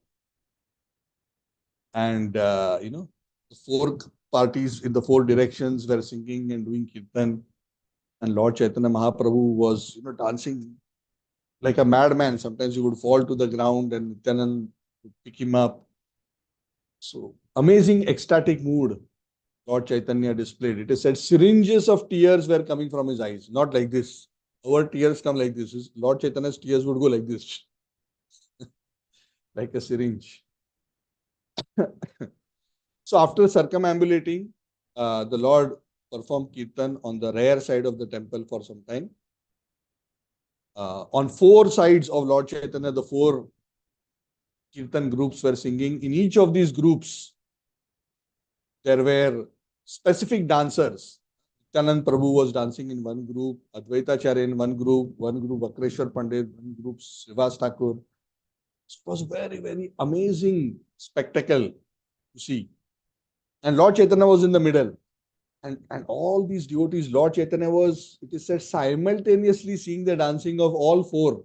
And, the 4 parties in the 4 directions were singing and doing kirtan. And Lord Chaitanya Mahaprabhu was, dancing like a madman. Sometimes he would fall to the ground and Nityanand would pick him up. So amazing ecstatic mood Lord Chaitanya displayed. It is said syringes of tears were coming from his eyes, not like this. Our tears come like this. Lord Chaitanya's tears would go like this, like a syringe. So after circumambulating, the Lord performed kirtan on the rear side of the temple for some time. On four sides of Lord Chaitanya, the four kirtan groups were singing. In each of these groups, there were specific dancers. Nityanand Prabhu was dancing in one group, Advaita Acharya in one group Vakreshwar Pandit, one group Srivas Thakur. It was very, very amazing spectacle to see. And Lord Chaitanya was in the middle. And all these devotees, Lord Chaitanya was, it is said, simultaneously seeing the dancing of all four.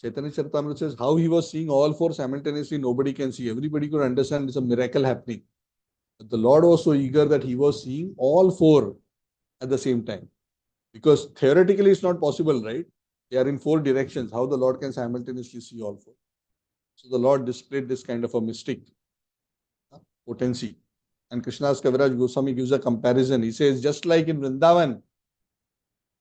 Chaitanya Charitamrita says how he was seeing all four simultaneously, nobody can see. Everybody could understand it's a miracle happening. But the Lord was so eager that he was seeing all four at the same time. Because theoretically it's not possible, right? They are in four directions. How the Lord can simultaneously see all four? So the Lord displayed this kind of a mystic potency. And Krishna's Kaviraj Goswami gives a comparison. He says, just like in Vrindavan,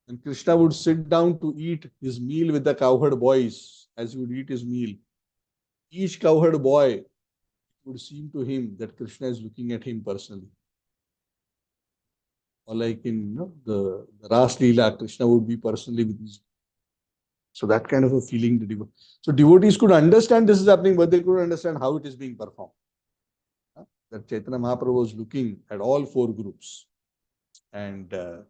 when Krishna would sit down to eat his meal with the cowherd boys, as he would eat his meal, each cowherd boy would seem to him that Krishna is looking at him personally. Or like in the Ras Lila, Krishna would be personally with his. So that kind of a feeling. So devotees could understand this is happening, but they couldn't understand how it is being performed. That Chaitanya Mahaprabhu was looking at all four groups. And the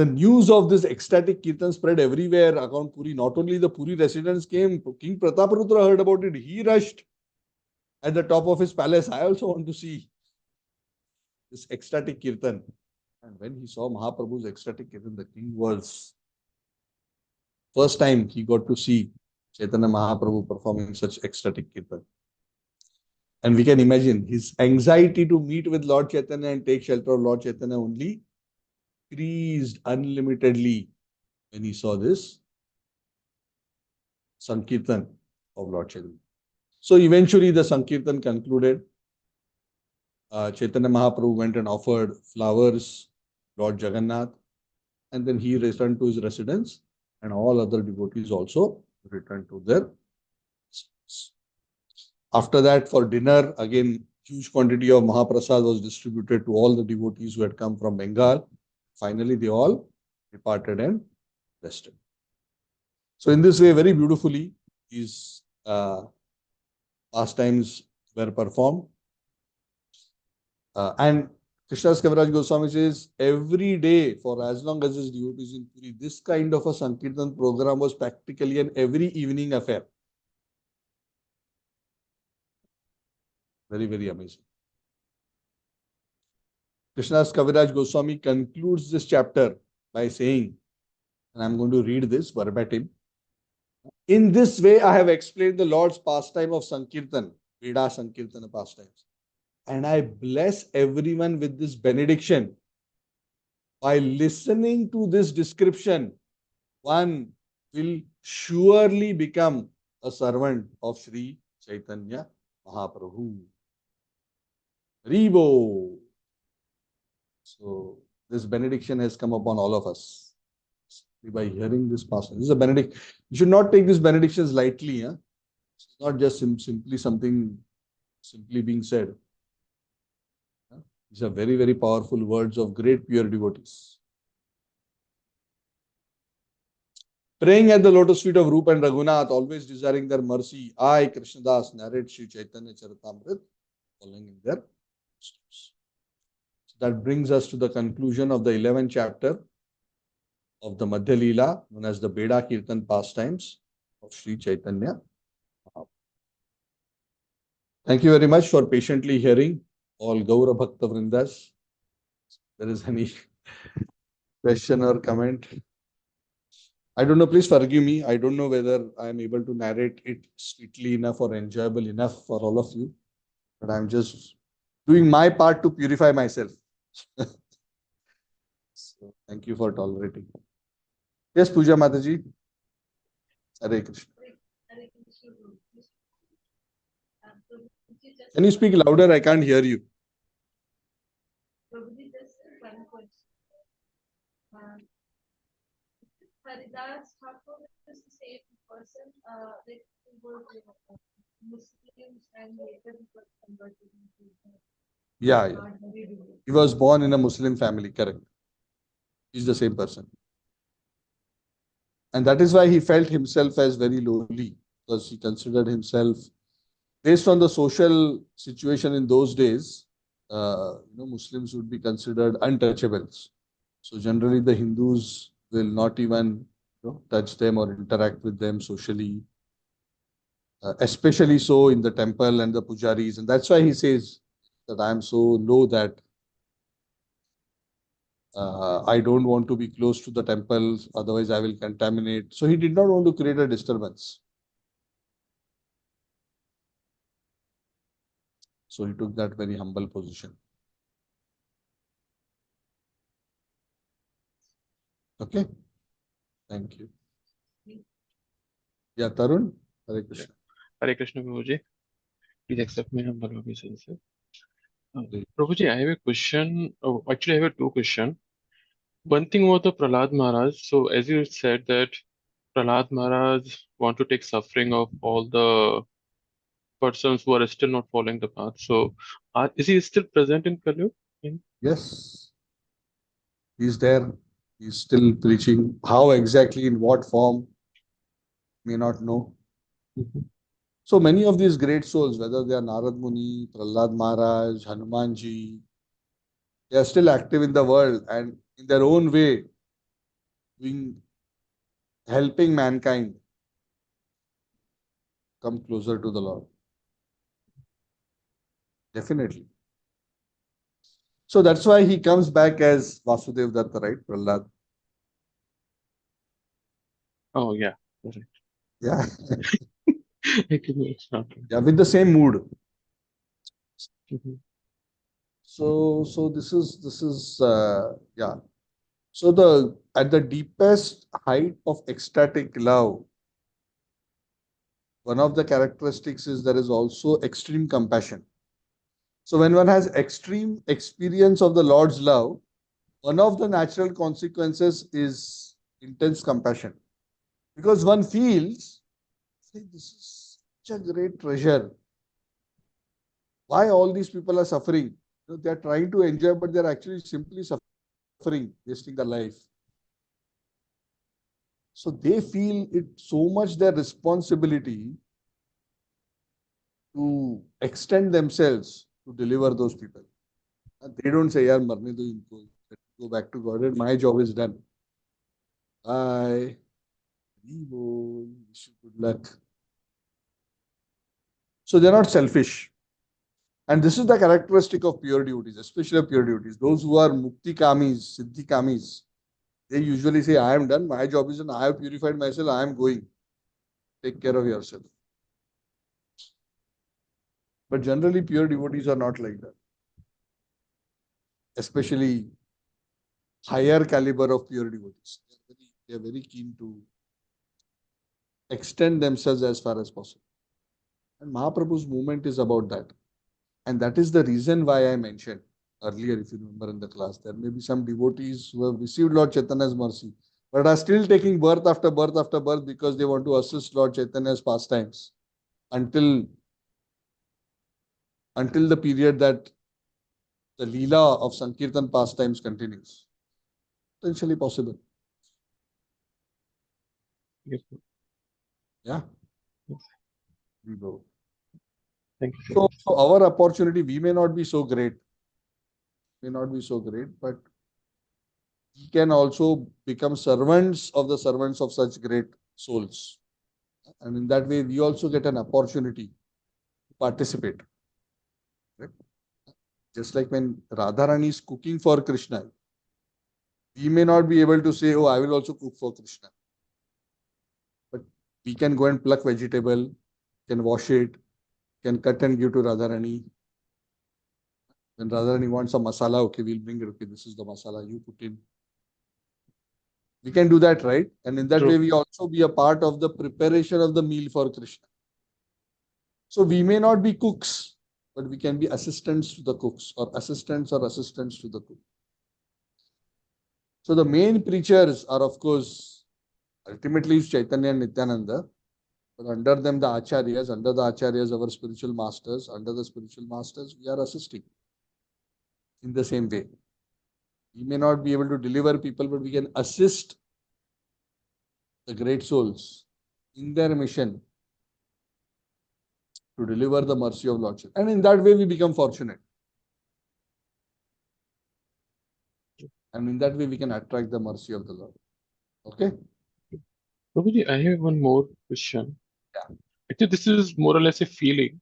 news of this ecstatic kirtan spread everywhere around Puri. Not only the Puri residents came, King Prataparudra heard about it. He rushed at the top of his palace. I also want to see this ecstatic kirtan. And when he saw Mahaprabhu's ecstatic kirtan, the king was, first time he got to see Chaitanya Mahaprabhu performing such ecstatic kirtan. And we can imagine his anxiety to meet with Lord Chaitanya and take shelter of Lord Chaitanya only increased unlimitedly when he saw this Sankirtan of Lord Chaitanya. So eventually the Sankirtan concluded. Chaitanya Mahaprabhu went and offered flowers, Lord Jagannath, and then he returned to his residence, and all other devotees also returned to their residence. After that, for dinner, again, huge quantity of Mahaprasad was distributed to all the devotees who had come from Bengal. Finally, they all departed and rested. So in this way, very beautifully, these pastimes were performed. And Krishna's Kaviraj Goswami says, every day, for as long as his devotees in Puri, this kind of a Sankirtan program was practically an every evening affair. Very, very amazing. Krishna's Kaviraj Goswami concludes this chapter by saying, and I'm going to read this verbatim. In this way, I have explained the Lord's pastime of Sankirtan, Veda Sankirtana pastimes. And I bless everyone with this benediction. By listening to this description, one will surely become a servant of Sri Chaitanya Mahaprabhu. Ribo. So this benediction has come upon all of us. By hearing this passage, this is a benediction. You should not take these benedictions lightly. Huh? It's not just simply something simply being said. These are very, very powerful words of great pure devotees. Praying at the lotus feet of Rupa and Raghunath, always desiring their mercy, I, Krishnadas, narrate Sri Chaitanya Charitamrita, following in their steps. So that brings us to the conclusion of the 11th chapter of the Madhya Lila, known as the Beda Kirtan pastimes of Sri Chaitanya. Thank you very much for patiently hearing all Gaura Bhakta Vrindas. If there is any question or comment, I don't know, please forgive me. I don't know whether I am able to narrate it sweetly enough or enjoyable enough for all of you, but I'm just doing my part to purify myself. So thank you for tolerating. Yes, Puja Mataji. Hare Krishna. Can you speak louder? I can't hear you. Haridas Thakur used to say person, like he was Muslims and later he got converted into Yeah. not very devout. He was born in a Muslim family, correct. He's the same person. And that is why he felt himself as very lowly, because he considered himself, based on the social situation in those days, Muslims would be considered untouchables. So generally, the Hindus will not even touch them or interact with them socially, especially so in the temple and the pujaris. And that's why he says that I am so low that I don't want to be close to the temples, otherwise I will contaminate. So he did not want to create a disturbance. So he took that very humble position. Okay. Thank you. Yeah, Tarun. Hare Krishna. Hare Krishna, Prabhuji. Please accept my humble obeisance. Please. Prabhuji, I have a question. Oh, actually, I have two questions. One thing about the Prahlad Maharaj. So, as you said that Prahlad Maharaj want to take suffering of all the persons who are still not following the path. So, is he still present in Kali Yuga? Yes. He's there. He's still preaching. How exactly, in what form, may not know. So many of these great souls, whether they are Narad Muni, Prahlad Maharaj, Hanumanji, they are still active in the world and in their own way doing, helping mankind come closer to the Lord. Definitely. So that's why he comes back as Vasudev Datta, right? Prahlad. Oh, yeah. Correct. Yeah. It's not. Yeah, with the same mood. Mhm. So this is yeah. So the at the deepest height of ecstatic love, one of the characteristics is there is also extreme compassion. So when one has extreme experience of the Lord's love, one of the natural consequences is intense compassion. Because one feels, "Hey, this is such a great treasure. Why all these people are suffering? They are trying to enjoy, but they are actually simply suffering, wasting their life." So they feel it so much their responsibility to extend themselves to deliver those people. And they don't say, "Yaar, marne do inko. Let me go back to God. My job is done. Bye. Wish you good luck." So they're not selfish. And this is the characteristic of pure devotees, especially of pure devotees. Those who are mukti kamis, siddhi kamis, they usually say, "I am done. My job is done. I have purified myself. I am going. Take care of yourself." But generally, pure devotees are not like that. Especially higher caliber of pure devotees. They are very keen to extend themselves as far as possible. And Mahaprabhu's movement is about that. And that is the reason why I mentioned earlier, if you remember in the class, there may be some devotees who have received Lord Chaitanya's mercy, but are still taking birth after birth after birth because they want to assist Lord Chaitanya's pastimes until the period that the Lila of Sankirtan pastimes continues. Potentially possible. Yes. Yeah. Yes. We go. Thank you so much. So our opportunity, we may not be so great, but we can also become servants of such great souls. And in that way, we also get an opportunity to participate. Right? Just like when Radharani is cooking for Krishna, we may not be able to say, "Oh, I will also cook for Krishna." But we can go and pluck vegetable, can wash it, can cut and give to Radharani. When Radharani wants a masala, okay, we'll bring it. Okay, this is the masala you put in. We can do that, right? And in that True. way, we also be a part of the preparation of the meal for Krishna. So we may not be cooks, but we can be assistants to the cooks or assistants to the cook. So the main preachers are, of course, ultimately Chaitanya and Nityananda. But under them, the acharyas, under the acharyas, our spiritual masters, under the spiritual masters, we are assisting in the same way. We may not be able to deliver people, but we can assist the great souls in their mission to deliver the mercy of Lordship. And in that way, we become fortunate. And in that way, we can attract the mercy of the Lord. Okay? Prabhuji, I have one more question. Yeah. Actually, this is more or less a feeling.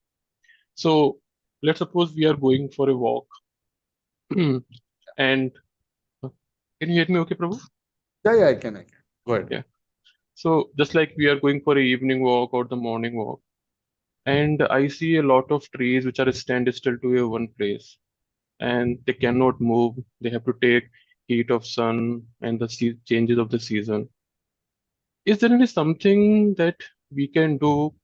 So let's suppose we are going for a walk. And can you hear me okay, Prabhu? Yeah, I can. Go ahead. Yeah. So just like we are going for a evening walk or the morning walk, and I see a lot of trees which are stand still to a one place, and they cannot move. They have to take heat of sun and the changes of the season. Is there any something that we can do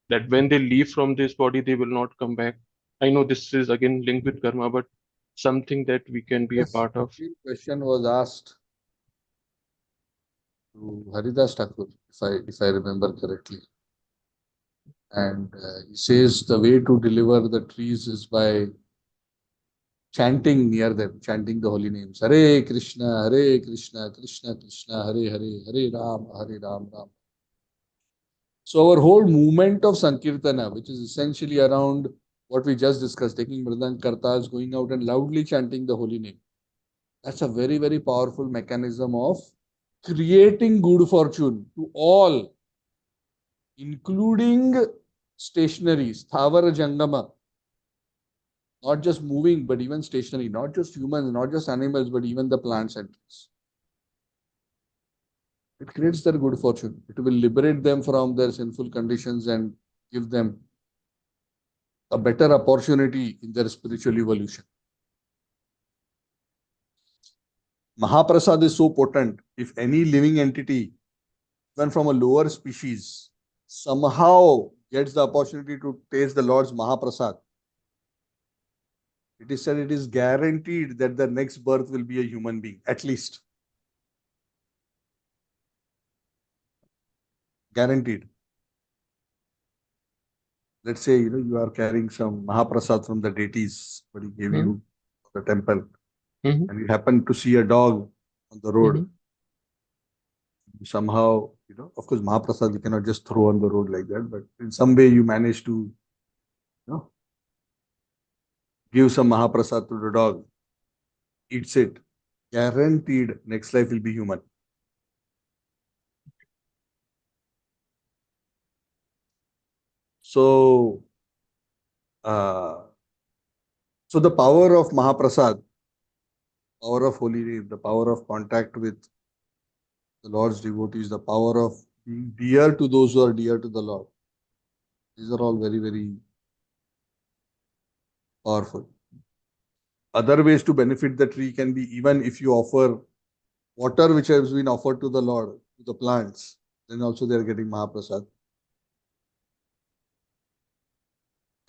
that when they leave from this body, they will not come back? I know this is again linked with karma, but something that we can be a Yes, part the of. same question was asked to Haridas Thakur, if I remember correctly. And he says the way to deliver the trees is by chanting near them, chanting the holy names. Hare Krishna, Krishna Krishna, Hare Hare, Hare Ram, Ram. So our whole movement of Sankirtana, which is essentially around what we just discussed, taking Mridang Kartas, going out and loudly chanting the holy name. That's a very, very powerful mechanism of creating good fortune to all, including stationaries, Thavara Jangama, not just moving, but even stationary, not just humans, not just animals, but even the plants and trees. It creates their good fortune. It will liberate them from their sinful conditions and give them a better opportunity in their spiritual evolution. Mahaprasad is so potent. If any living entity, even from a lower species, somehow gets the opportunity to taste the Lord's Mahaprasad, it is said it is guaranteed that the next birth will be a human being, at least. Guaranteed. Let's say you are carrying some Mahaprasad from the deities, but he gave you the temple, Mhm. and you happen to see a dog on the road. Somehow, of course, Mahaprasad you cannot just throw on the road like that, but in some way you manage to, give some Mahaprasad to the dog, eats it, guaranteed next life will be human. So, so the power of Mahaprasad, power of holy name, the power of contact with the Lord's devotees, the power of being dear to those who are dear to the Lord. These are all very, very powerful. Other ways to benefit the tree can be even if you offer water which has been offered to the Lord, to the plants, then also they are getting Mahaprasad.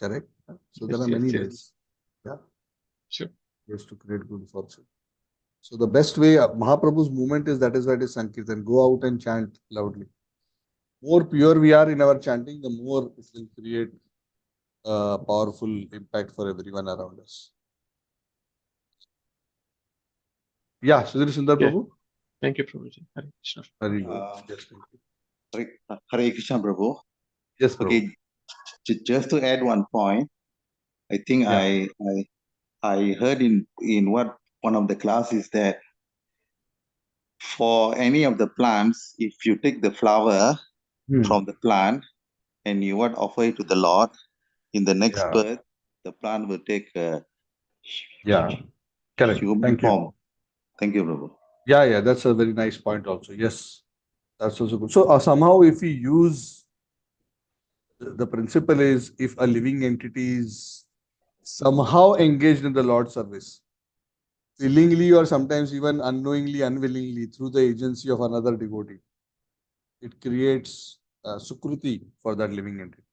Correct? So there are Yes, many yes. ways. Yeah. Sure. Ways to create good fortune. So the best way, Mahaprabhu's movement is that is why it is Sankirtan. Go out and chant loudly. More pure we are in our chanting, the more it will create a powerful impact for everyone around us. Yeah, Sudhir Sundar Yeah. Prabhu. Thank you, Prabhuji. Hare Krishna. Very good. Yes, thank you. Hare Krishna, Prabhu. Yes, Prabhu. Okay, just to add one point, I think Yeah. I heard in what one of the classes that for any of the plants, if you take the flower from the plant and you would offer it to the Lord, in the next Yeah. birth, the plant will take a Yeah. Correct. human Thank you. form. Thank you, Prabhu. Yeah, that's a very nice point also. Yes, that's also good. So somehow if we use the principle is if a living entity is somehow engaged in the Lord's service, willingly or sometimes even unknowingly, unwillingly, through the agency of another devotee, it creates sukruti for that living entity.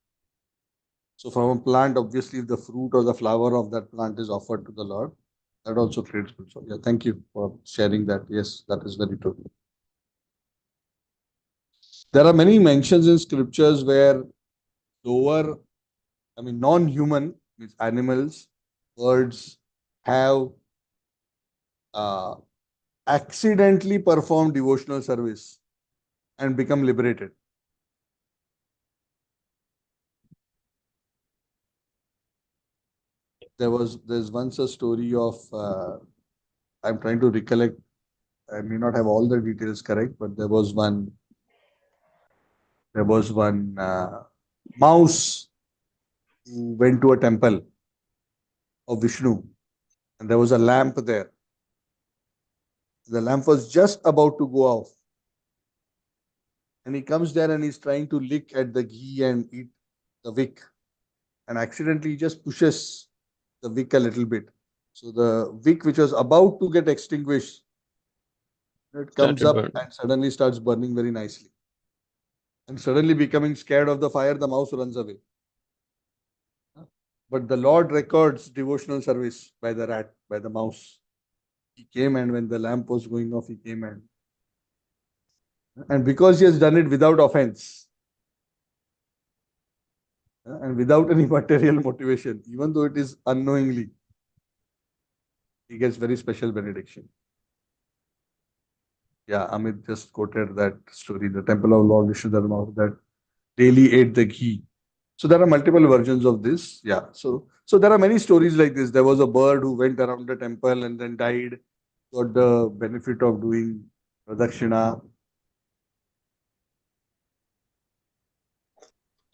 So from a plant, obviously, if the fruit or the flower of that plant is offered to the Lord, that also creates good. So yeah, thank you for sharing that. Yes, that is very true. There are many mentions in scriptures where lower, non-human, means animals, birds, have uh, accidentally performed devotional service and become liberated. There's once a story of I'm trying to recollect. I may not have all the details correct, but there was one mouse who went to a temple of Vishnu, and there was a lamp there. The lamp was just about to go off, and he comes there and he's trying to lick at the ghee and eat the wick, and accidentally he just pushes the wick a little bit. So the wick, which was about to get extinguished, it comes Started up burning. and suddenly starts burning very nicely. And suddenly becoming scared of the fire, the mouse runs away. But the Lord records devotional service by the rat, by the mouse. He came, and when the lamp was going off, he came, and because he has done it without offense and without any material motivation, even though it is unknowingly, he gets very special benediction. Yeah, Amit just quoted that story, the temple of Lord Vishnudharma, that daily ate the ghee. So there are multiple versions of this. Yeah. So there are many stories like this. There was a bird who went around the temple and then died, got the benefit of doing pradakshina.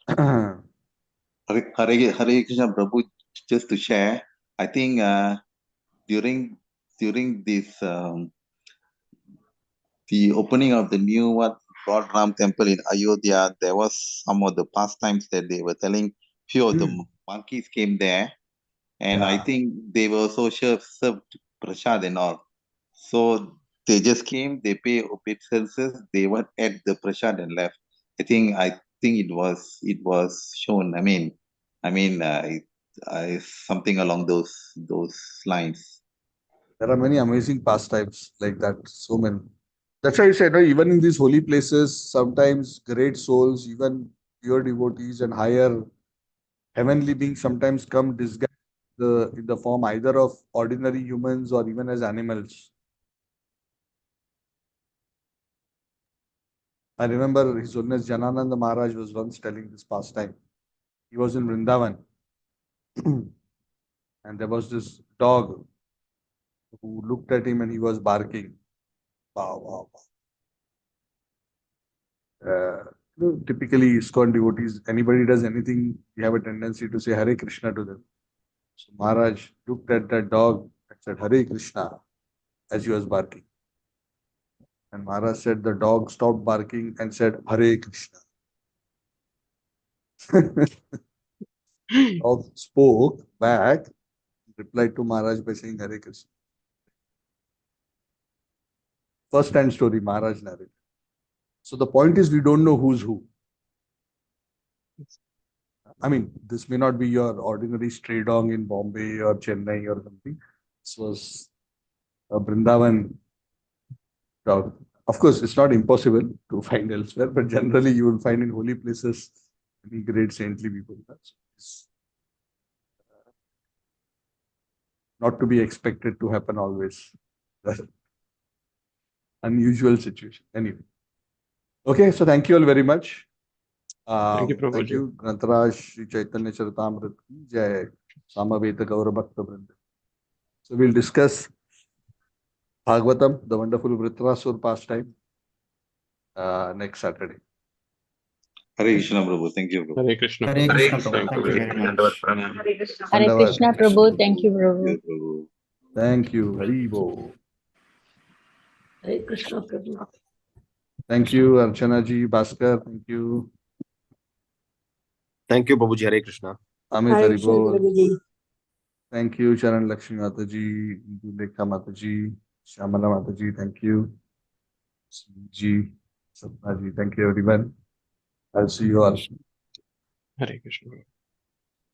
Hare Krishna Prabhu, just to share, I think during this the opening of the new Lord Ram temple in Ayodhya, there was some of the pastimes that they were telling. Few of the monkeys came there, and I Yeah. think they were also served prasad and all. So they just came, they pay obeisances, they went at the prasad and left. I think it was shown. Something along those lines. There are many amazing pastimes like that. So many. That's why I said, no, even in these holy places, sometimes great souls, even pure devotees and higher heavenly beings sometimes come disguised in the form either of ordinary humans or even as animals. I remember His Holiness Janananda Maharaj was once telling this pastime. He was in Vrindavan and there was this dog who looked at him and he was barking. Wow, wow, wow. Typically, ISKCON devotees, anybody does anything, we have a tendency to say Hare Krishna to them. So Maharaj looked at that dog and said Hare Krishna as he was barking. And Maharaj said the dog stopped barking and said Hare Krishna. Dog spoke back, replied to Maharaj by saying Hare Krishna. First hand story Maharaj narrated. So the point is, we don't know who's who. I mean, this may not be your ordinary stray dog in Bombay or Chennai or something. This was a Vrindavan dog. Of course, it's not impossible to find elsewhere, but generally you will find in holy places many great saintly people. That's not to be expected to happen always. That's an unusual situation. Anyway. Okay, so thank you all very much. Thank you, Thank Prabhuji. you, Grantaraj, Shri Chaitanya Charitamrita ki Jai, Samaveta Gaura Bhakta Vrinda. So we'll discuss Bhagavatam, the wonderful Vritrasur pastime, next Saturday. Hare Krishna Prabhu, thank you, Prabhu. Hare Krishna. Hare Prabhuji. Krishna Prabhu. Thank Thank you you very very much. much. Hare Vandavad. Krishna Prabhu, thank you Prabhu. Thank you, Prabhu. Thank you, Haribo. Hare Krishna Prabhu. Thank you, Archana ji, Bhaskar. Thank you, Thank you, Prabhuji. Hare Krishna. Amit Hare Krishna Haribo. Prabhuji. Thank you, Charan Lakshmi Mataji, Lekha Mataji, Shamala Mataji. Thank you, Ji, Sapna ji. Thank you, everyone. I'll see you all. Hare Krishna.